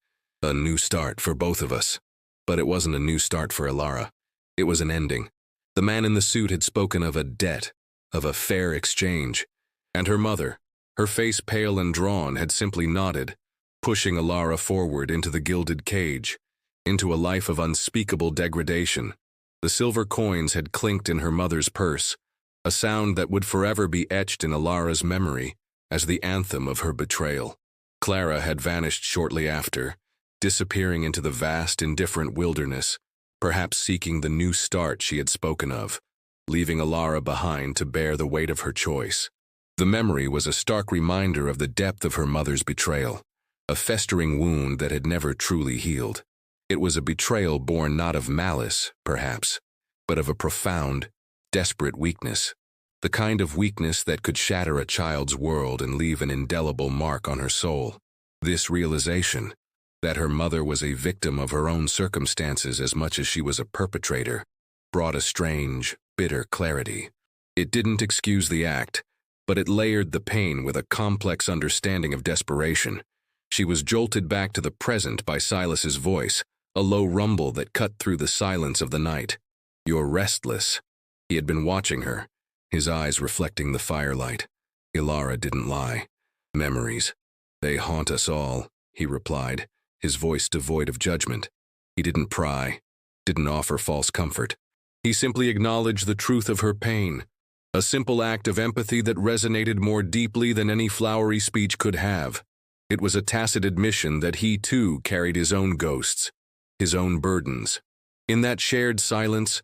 A new start for both of us. But it wasn't a new start for Ilara. It was an ending. The man in the suit had spoken of a debt, of a fair exchange, and her mother, her face pale and drawn, had simply nodded, pushing Ilara forward into the gilded cage, into a life of unspeakable degradation. The silver coins had clinked in her mother's purse, a sound that would forever be etched in Ilara's memory as the anthem of her betrayal. Clara had vanished shortly after, disappearing into the vast, indifferent wilderness, perhaps seeking the new start she had spoken of, leaving Ilara behind to bear the weight of her choice. The memory was a stark reminder of the depth of her mother's betrayal, a festering wound that had never truly healed. It was a betrayal born not of malice, perhaps, but of a profound, desperate weakness, the kind of weakness that could shatter a child's world and leave an indelible mark on her soul. This realization, that her mother was a victim of her own circumstances as much as she was a perpetrator, brought a strange, bitter clarity. It didn't excuse the act, but it layered the pain with a complex understanding of desperation. She was jolted back to the present by Silas's voice, a low rumble that cut through the silence of the night. "You're restless." He had been watching her, his eyes reflecting the firelight. Ilara didn't lie. "Memories. They haunt us all," he replied, his voice devoid of judgment. He didn't pry, didn't offer false comfort. He simply acknowledged the truth of her pain, a simple act of empathy that resonated more deeply than any flowery speech could have. It was a tacit admission that he too carried his own ghosts, his own burdens. In that shared silence,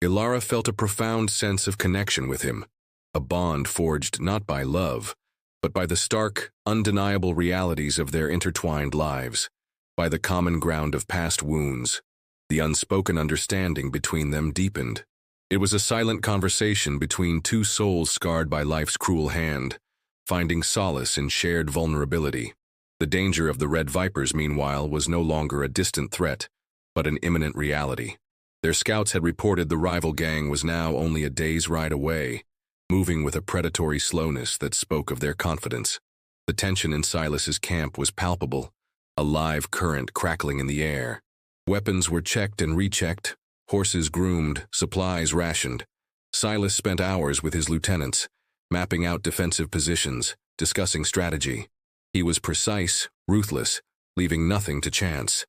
Ilara felt a profound sense of connection with him, a bond forged not by love, but by the stark, undeniable realities of their intertwined lives, by the common ground of past wounds. The unspoken understanding between them deepened. It was a silent conversation between two souls scarred by life's cruel hand, finding solace in shared vulnerability. The danger of the Red Vipers, meanwhile, was no longer a distant threat, but an imminent reality. Their scouts had reported the rival gang was now only a day's ride away, moving with a predatory slowness that spoke of their confidence. The tension in Silas's camp was palpable, a live current crackling in the air. Weapons were checked and rechecked, horses groomed, supplies rationed. Silas spent hours with his lieutenants, mapping out defensive positions, discussing strategy. He was precise, ruthless, leaving nothing to chance.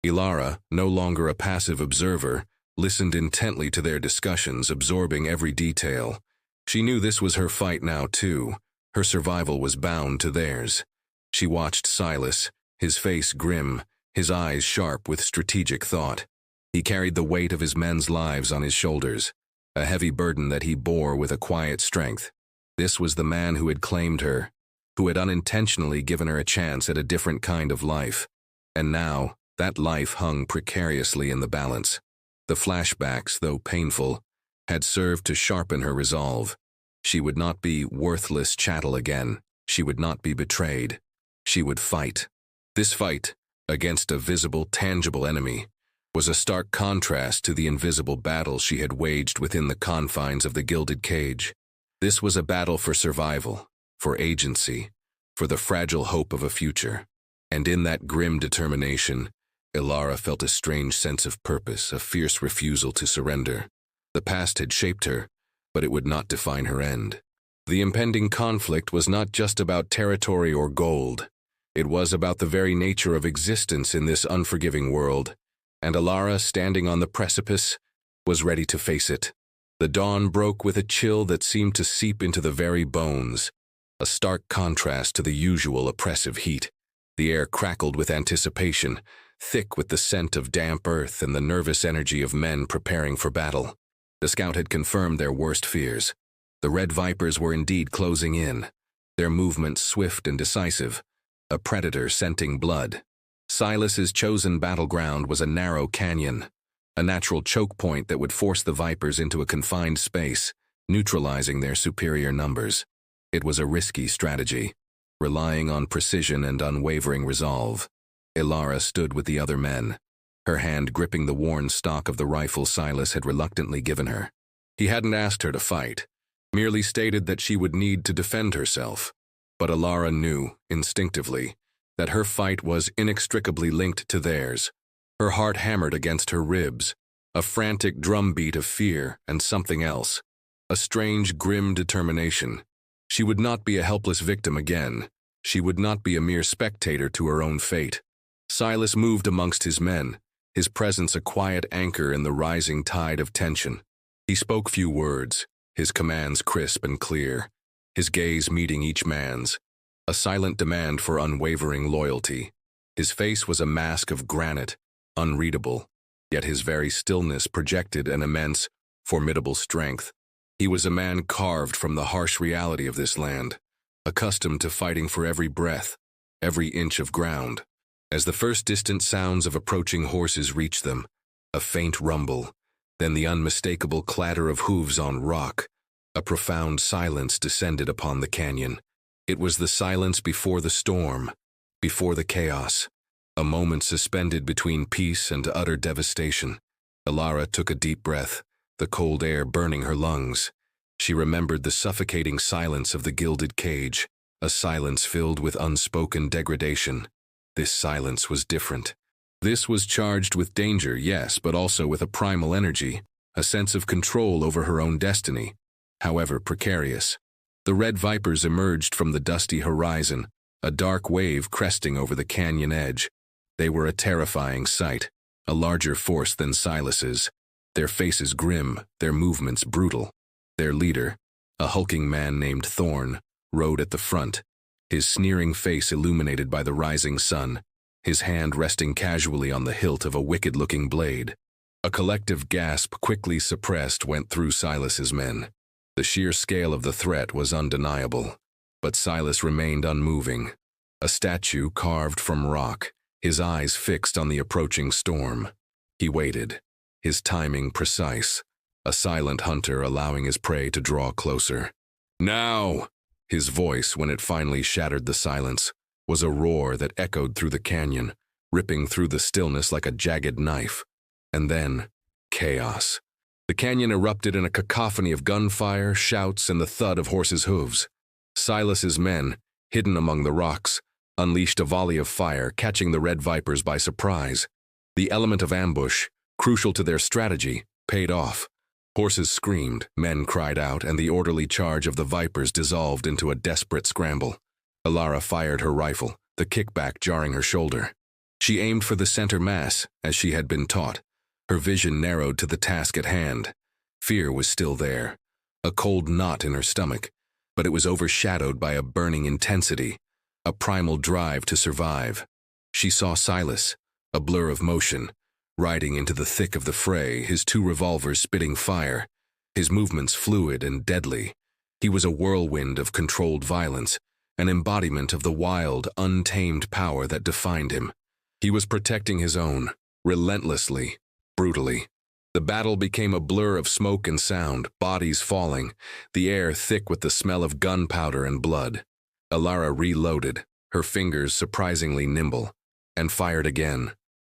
Ilara, no longer a passive observer, listened intently to their discussions, absorbing every detail. She knew this was her fight now, too. Her survival was bound to theirs. She watched Silas, his face grim, his eyes sharp with strategic thought. He carried the weight of his men's lives on his shoulders, a heavy burden that he bore with a quiet strength. This was the man who had claimed her, who had unintentionally given her a chance at a different kind of life. And now, that life hung precariously in the balance. The flashbacks, though painful, had served to sharpen her resolve. She would not be worthless chattel again. She would not be betrayed. She would fight. This fight, against a visible, tangible enemy, was a stark contrast to the invisible battle she had waged within the confines of the gilded cage. This was a battle for survival, for agency, for the fragile hope of a future. And in that grim determination, Ilara felt a strange sense of purpose, a fierce refusal to surrender. The past had shaped her, but it would not define her end. The impending conflict was not just about territory or gold. It was about the very nature of existence in this unforgiving world. and Alara, standing on the precipice, was ready to face it. The dawn broke with a chill that seemed to seep into the very bones, a stark contrast to the usual oppressive heat. The air crackled with anticipation, thick with the scent of damp earth and the nervous energy of men preparing for battle. The scout had confirmed their worst fears. The red vipers were indeed closing in, their movements swift and decisive, a predator scenting blood. Silas's chosen battleground was a narrow canyon, a natural choke point that would force the vipers into a confined space, neutralizing their superior numbers. It was a risky strategy, relying on precision and unwavering resolve. Alara stood with the other men, her hand gripping the worn stock of the rifle Silas had reluctantly given her. He hadn't asked her to fight, merely stated that she would need to defend herself. But Alara knew, instinctively, that her fight was inextricably linked to theirs. Her heart hammered against her ribs, a frantic drumbeat of fear and something else, a strange, grim determination. She would not be a helpless victim again. She would not be a mere spectator to her own fate. Silas moved amongst his men, his presence a quiet anchor in the rising tide of tension. He spoke few words, his commands crisp and clear, his gaze meeting each man's, a silent demand for unwavering loyalty. His face was a mask of granite, unreadable, yet his very stillness projected an immense, formidable strength. He was a man carved from the harsh reality of this land, accustomed to fighting for every breath, every inch of ground. As the first distant sounds of approaching horses reached them, a faint rumble, then the unmistakable clatter of hooves on rock, a profound silence descended upon the canyon. It was the silence before the storm, before the chaos, a moment suspended between peace and utter devastation. Alara took a deep breath, the cold air burning her lungs. She remembered the suffocating silence of the gilded cage, a silence filled with unspoken degradation. This silence was different. This was charged with danger, yes, but also with a primal energy, a sense of control over her own destiny, however precarious. The red vipers emerged from the dusty horizon, a dark wave cresting over the canyon edge. They were a terrifying sight, a larger force than Silas's, their faces grim, their movements brutal. Their leader, a hulking man named Thorn, rode at the front, his sneering face illuminated by the rising sun, his hand resting casually on the hilt of a wicked-looking blade. A collective gasp quickly suppressed went through Silas's men. The sheer scale of the threat was undeniable, but Silas remained unmoving, a statue carved from rock, his eyes fixed on the approaching storm. He waited, his timing precise, a silent hunter allowing his prey to draw closer. "Now!" His voice, when it finally shattered the silence, was a roar that echoed through the canyon, ripping through the stillness like a jagged knife. And then, chaos. The canyon erupted in a cacophony of gunfire, shouts, and the thud of horses' hooves. Silas's men, hidden among the rocks, unleashed a volley of fire, catching the red vipers by surprise. The element of ambush, crucial to their strategy, paid off. Horses screamed, men cried out, and the orderly charge of the vipers dissolved into a desperate scramble. Alara fired her rifle, the kickback jarring her shoulder. She aimed for the center mass, as she had been taught. Her vision narrowed to the task at hand. Fear was still there, a cold knot in her stomach, but it was overshadowed by a burning intensity, a primal drive to survive. She saw Silas, a blur of motion, riding into the thick of the fray, his two revolvers spitting fire, his movements fluid and deadly. He was a whirlwind of controlled violence, an embodiment of the wild, untamed power that defined him. He was protecting his own, relentlessly, brutally. The battle became a blur of smoke and sound, bodies falling, the air thick with the smell of gunpowder and blood. Alara reloaded, her fingers surprisingly nimble, and fired again.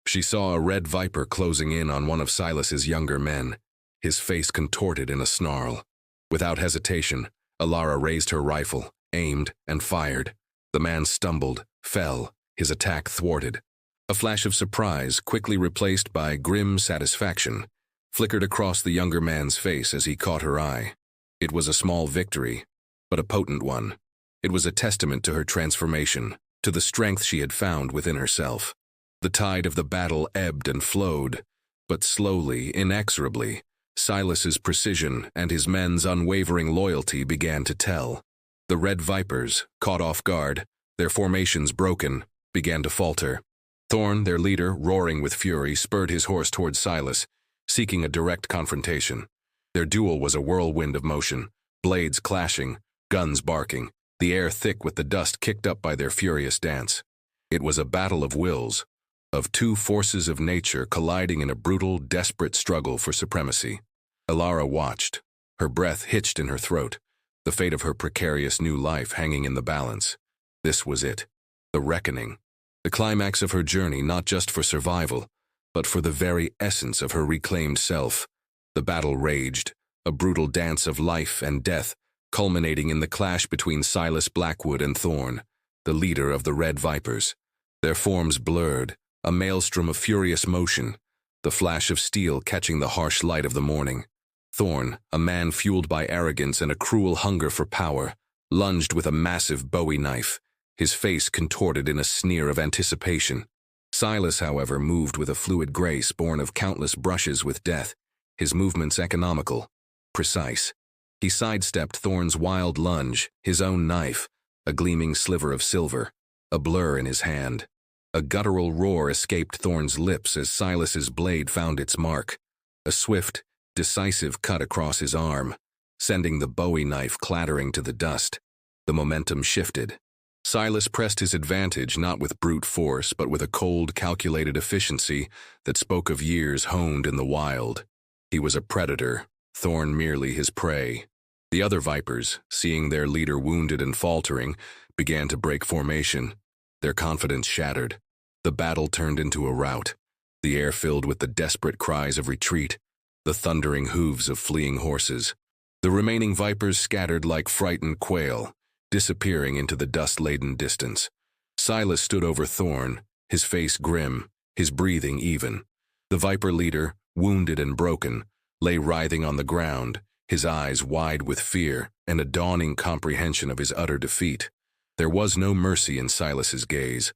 She saw a red viper closing in on one of Silas's younger men, his face contorted in a snarl. Without hesitation, Alara raised her rifle, aimed, and fired. The man stumbled, fell, his attack thwarted. A flash of surprise, quickly replaced by grim satisfaction, flickered across the younger man's face as he caught her eye. It was a small victory, but a potent one. It was a testament to her transformation, to the strength she had found within herself. The tide of the battle ebbed and flowed, but slowly, inexorably, Silas's precision and his men's unwavering loyalty began to tell. The Red Vipers, caught off guard, their formations broken, began to falter. Thorn, their leader, roaring with fury, spurred his horse towards Silas, seeking a direct confrontation. Their duel was a whirlwind of motion, blades clashing, guns barking, the air thick with the dust kicked up by their furious dance. It was a battle of wills, of two forces of nature colliding in a brutal, desperate struggle for supremacy. Ilara watched, her breath hitched in her throat, the fate of her precarious new life hanging in the balance. This was it, the reckoning, the climax of her journey, not just for survival, but for the very essence of her reclaimed self. The battle raged, a brutal dance of life and death, culminating in the clash between Silas Blackwood and Thorn, the leader of the Red Vipers. Their forms blurred, a maelstrom of furious motion, the flash of steel catching the harsh light of the morning. Thorn, a man fueled by arrogance and a cruel hunger for power, lunged with a massive Bowie knife, his face contorted in a sneer of anticipation. Silas, however, moved with a fluid grace born of countless brushes with death, his movements economical, precise. He sidestepped Thorn's wild lunge, his own knife, a gleaming sliver of silver, a blur in his hand. A guttural roar escaped Thorn's lips as Silas's blade found its mark, a swift, decisive cut across his arm, sending the Bowie knife clattering to the dust. The momentum shifted. Silas pressed his advantage not with brute force, but with a cold, calculated efficiency that spoke of years honed in the wild. He was a predator, Thorn merely his prey. The other Vipers, seeing their leader wounded and faltering, began to break formation. Their confidence shattered. The battle turned into a rout, the air filled with the desperate cries of retreat, the thundering hooves of fleeing horses. The remaining Vipers scattered like frightened quail, disappearing into the dust-laden distance. Silas stood over Thorn, his face grim, his breathing even. The Viper leader, wounded and broken, lay writhing on the ground, his eyes wide with fear and a dawning comprehension of his utter defeat. There was no mercy in Silas's gaze,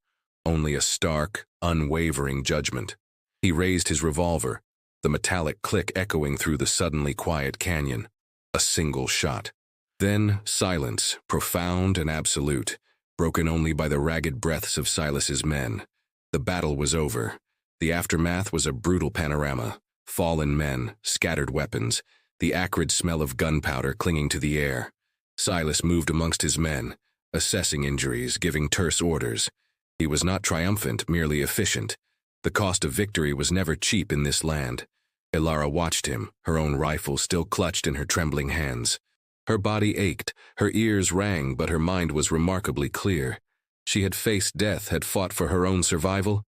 only a stark, unwavering judgment. He raised his revolver, the metallic click echoing through the suddenly quiet canyon. A single shot. Then silence, profound and absolute, broken only by the ragged breaths of Silas's men. The battle was over. The aftermath was a brutal panorama. Fallen men, scattered weapons, the acrid smell of gunpowder clinging to the air. Silas moved amongst his men, assessing injuries, giving terse orders. He was not triumphant, merely efficient. The cost of victory was never cheap in this land. Ilara watched him, her own rifle still clutched in her trembling hands. Her body ached, her ears rang, but her mind was remarkably clear. She had faced death, had fought for her own survival,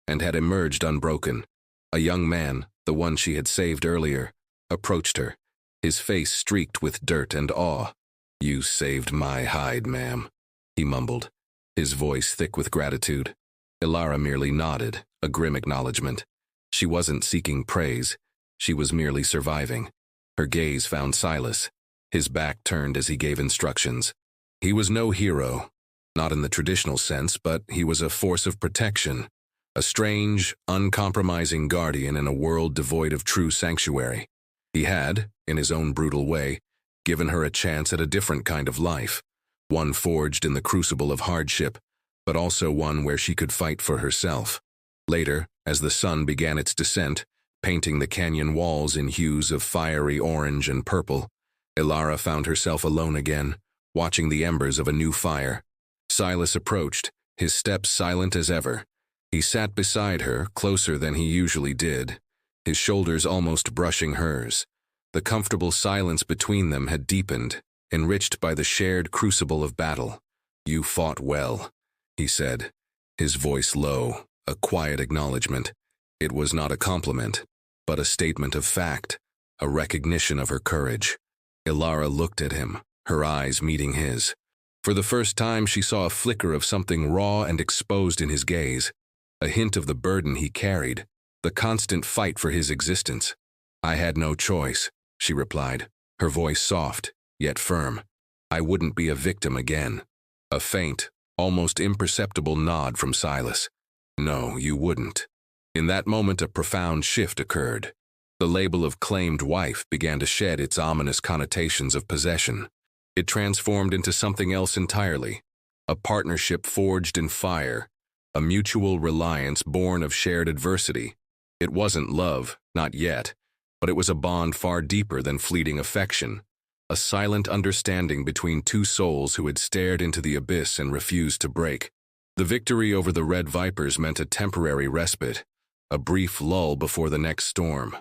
and had emerged unbroken. A young man, the one she had saved earlier, approached her, his face streaked with dirt and awe. "You saved my hide, ma'am," he mumbled, his voice thick with gratitude. Ilara merely nodded, a grim acknowledgement. She wasn't seeking praise, she was merely surviving. Her gaze found Silas, his back turned as he gave instructions. He was no hero, not in the traditional sense, but he was a force of protection, a strange, uncompromising guardian in a world devoid of true sanctuary. He had, in his own brutal way, given her a chance at a different kind of life, one forged in the crucible of hardship, but also one where she could fight for herself. Later, as the sun began its descent, painting the canyon walls in hues of fiery orange and purple, Ilara found herself alone again, watching the embers of a new fire. Silas approached, his steps silent as ever. He sat beside her, closer than he usually did, his shoulders almost brushing hers. The comfortable silence between them had deepened, enriched by the shared crucible of battle. "You fought well," he said, his voice low, a quiet acknowledgement. It was not a compliment, but a statement of fact, a recognition of her courage. Ilara looked at him, her eyes meeting his. For the first time she saw a flicker of something raw and exposed in his gaze, a hint of the burden he carried, the constant fight for his existence. "I had no choice," she replied, her voice soft, yet firm. "I wouldn't be a victim again." A faint, almost imperceptible nod from Silas. No, you wouldn't. In that moment, a profound shift occurred. The label of claimed wife began to shed its ominous connotations of possession. It transformed into something else entirely, a partnership forged in fire, a mutual reliance born of shared adversity. It wasn't love, not yet, but it was a bond far deeper than fleeting affection, a silent understanding between two souls who had stared into the abyss and refused to break. The victory over the Red Vipers meant a temporary respite, a brief lull before the next storm.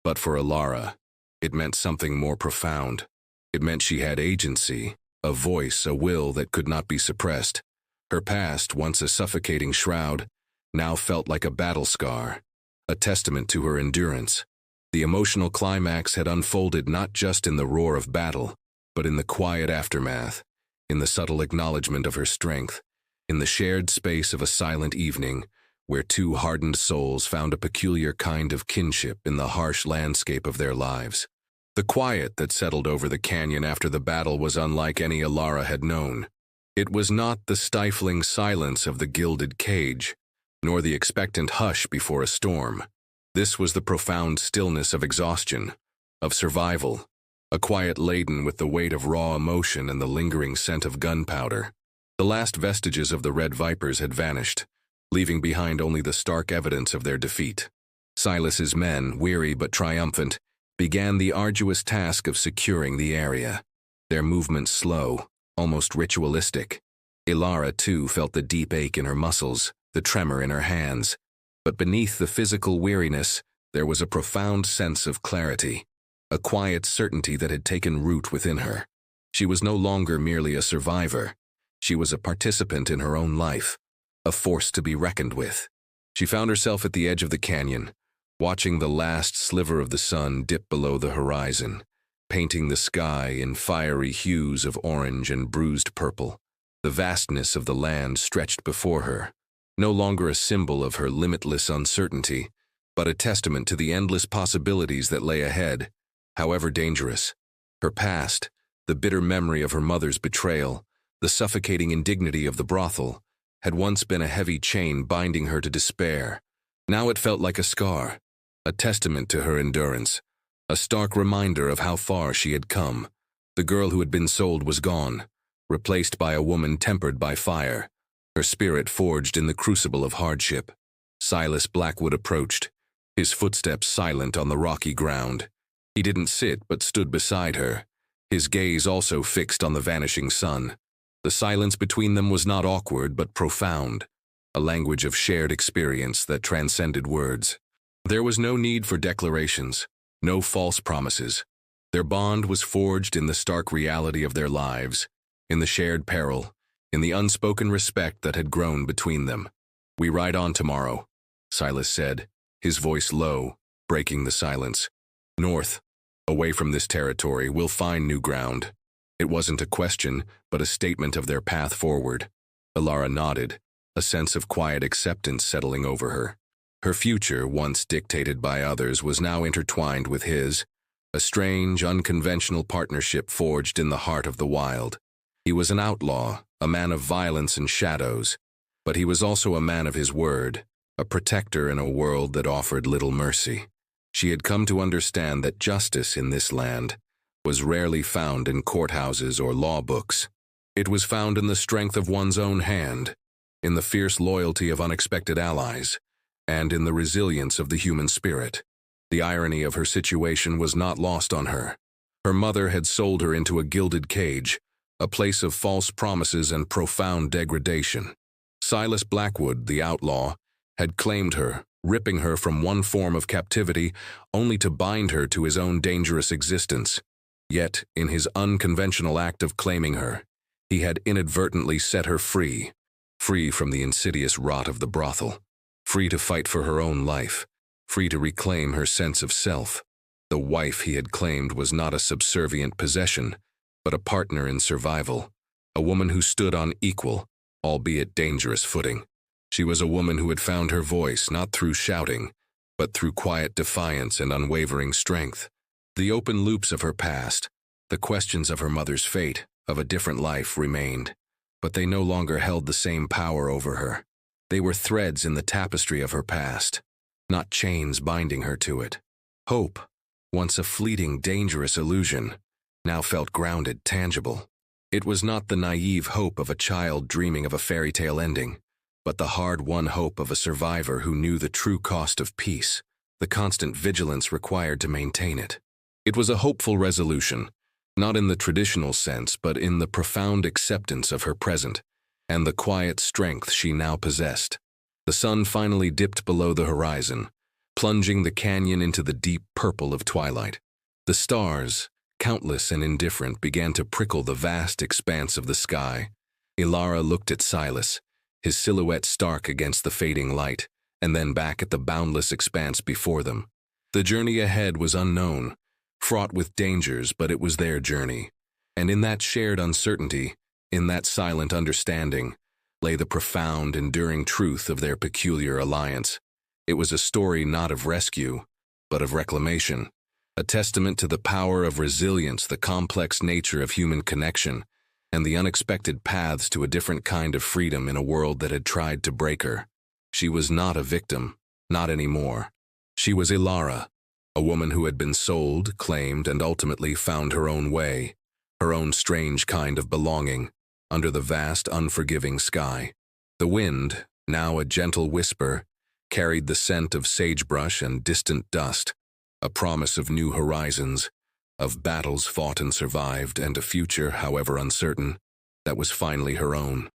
But for Alara, it meant something more profound. It meant she had agency, a voice, a will that could not be suppressed. Her past, once a suffocating shroud, now felt like a battle scar, a testament to her endurance. The emotional climax had unfolded not just in the roar of battle, but in the quiet aftermath, in the subtle acknowledgement of her strength, in the shared space of a silent evening, where two hardened souls found a peculiar kind of kinship in the harsh landscape of their lives. The quiet that settled over the canyon after the battle was unlike any Alara had known. It was not the stifling silence of the gilded cage, nor the expectant hush before a storm. This was the profound stillness of exhaustion, of survival, a quiet laden with the weight of raw emotion and the lingering scent of gunpowder. The last vestiges of the Red Vipers had vanished, leaving behind only the stark evidence of their defeat. Silas's men, weary but triumphant, began the arduous task of securing the area. Their movements slow, almost ritualistic. Alara, too, felt the deep ache in her muscles, the tremor in her hands. But beneath the physical weariness, there was a profound sense of clarity, a quiet certainty that had taken root within her. She was no longer merely a survivor. She was a participant in her own life, a force to be reckoned with. She found herself at the edge of the canyon, watching the last sliver of the sun dip below the horizon, painting the sky in fiery hues of orange and bruised purple. The vastness of the land stretched before her, no longer a symbol of her limitless uncertainty, but a testament to the endless possibilities that lay ahead, however dangerous. Her past, the bitter memory of her mother's betrayal, the suffocating indignity of the brothel, had once been a heavy chain binding her to despair. Now it felt like a scar, a testament to her endurance, a stark reminder of how far she had come. The girl who had been sold was gone, replaced by a woman tempered by fire, her spirit forged in the crucible of hardship. Silas Blackwood approached, his footsteps silent on the rocky ground. He didn't sit but stood beside her, his gaze also fixed on the vanishing sun. The silence between them was not awkward but profound, a language of shared experience that transcended words. There was no need for declarations, no false promises. Their bond was forged in the stark reality of their lives, in the shared peril, in the unspoken respect that had grown between them. "We ride on tomorrow," Silas said, his voice low, breaking the silence. "North, away from this territory, we'll find new ground." It wasn't a question, but a statement of their path forward. Alara nodded, a sense of quiet acceptance settling over her. Her future, once dictated by others, was now intertwined with his, a strange, unconventional partnership forged in the heart of the wild. He was an outlaw, a man of violence and shadows, but he was also a man of his word, a protector in a world that offered little mercy. She had come to understand that justice in this land was rarely found in courthouses or law books. It was found in the strength of one's own hand, in the fierce loyalty of unexpected allies, and in the resilience of the human spirit. The irony of her situation was not lost on her. Her mother had sold her into a gilded cage, a place of false promises and profound degradation. Silas Blackwood, the outlaw, had claimed her, ripping her from one form of captivity only to bind her to his own dangerous existence. Yet, in his unconventional act of claiming her, he had inadvertently set her free, free from the insidious rot of the brothel, free to fight for her own life, free to reclaim her sense of self. The wife he had claimed was not a subservient possession, but a partner in survival, a woman who stood on equal, albeit dangerous footing. She was a woman who had found her voice not through shouting, but through quiet defiance and unwavering strength. The open loops of her past, the questions of her mother's fate, of a different life remained, but they no longer held the same power over her. They were threads in the tapestry of her past, not chains binding her to it. Hope, once a fleeting, dangerous illusion, now felt grounded, tangible. It was not the naive hope of a child dreaming of a fairy tale ending, but the hard-won hope of a survivor who knew the true cost of peace, the constant vigilance required to maintain it. It was a hopeful resolution, not in the traditional sense, but in the profound acceptance of her present and the quiet strength she now possessed. The sun finally dipped below the horizon, plunging the canyon into the deep purple of twilight. The stars, countless and indifferent, began to prickle the vast expanse of the sky. Ilara looked at Silas, his silhouette stark against the fading light, and then back at the boundless expanse before them. The journey ahead was unknown, fraught with dangers, but it was their journey. And in that shared uncertainty, in that silent understanding, lay the profound, enduring truth of their peculiar alliance. It was a story not of rescue, but of reclamation, a testament to the power of resilience, the complex nature of human connection, and the unexpected paths to a different kind of freedom in a world that had tried to break her. She was not a victim, not anymore. She was Ilara, a woman who had been sold, claimed, and ultimately found her own way, her own strange kind of belonging, under the vast, unforgiving sky. The wind, now a gentle whisper, carried the scent of sagebrush and distant dust, a promise of new horizons, of battles fought and survived, and a future, however uncertain, that was finally her own.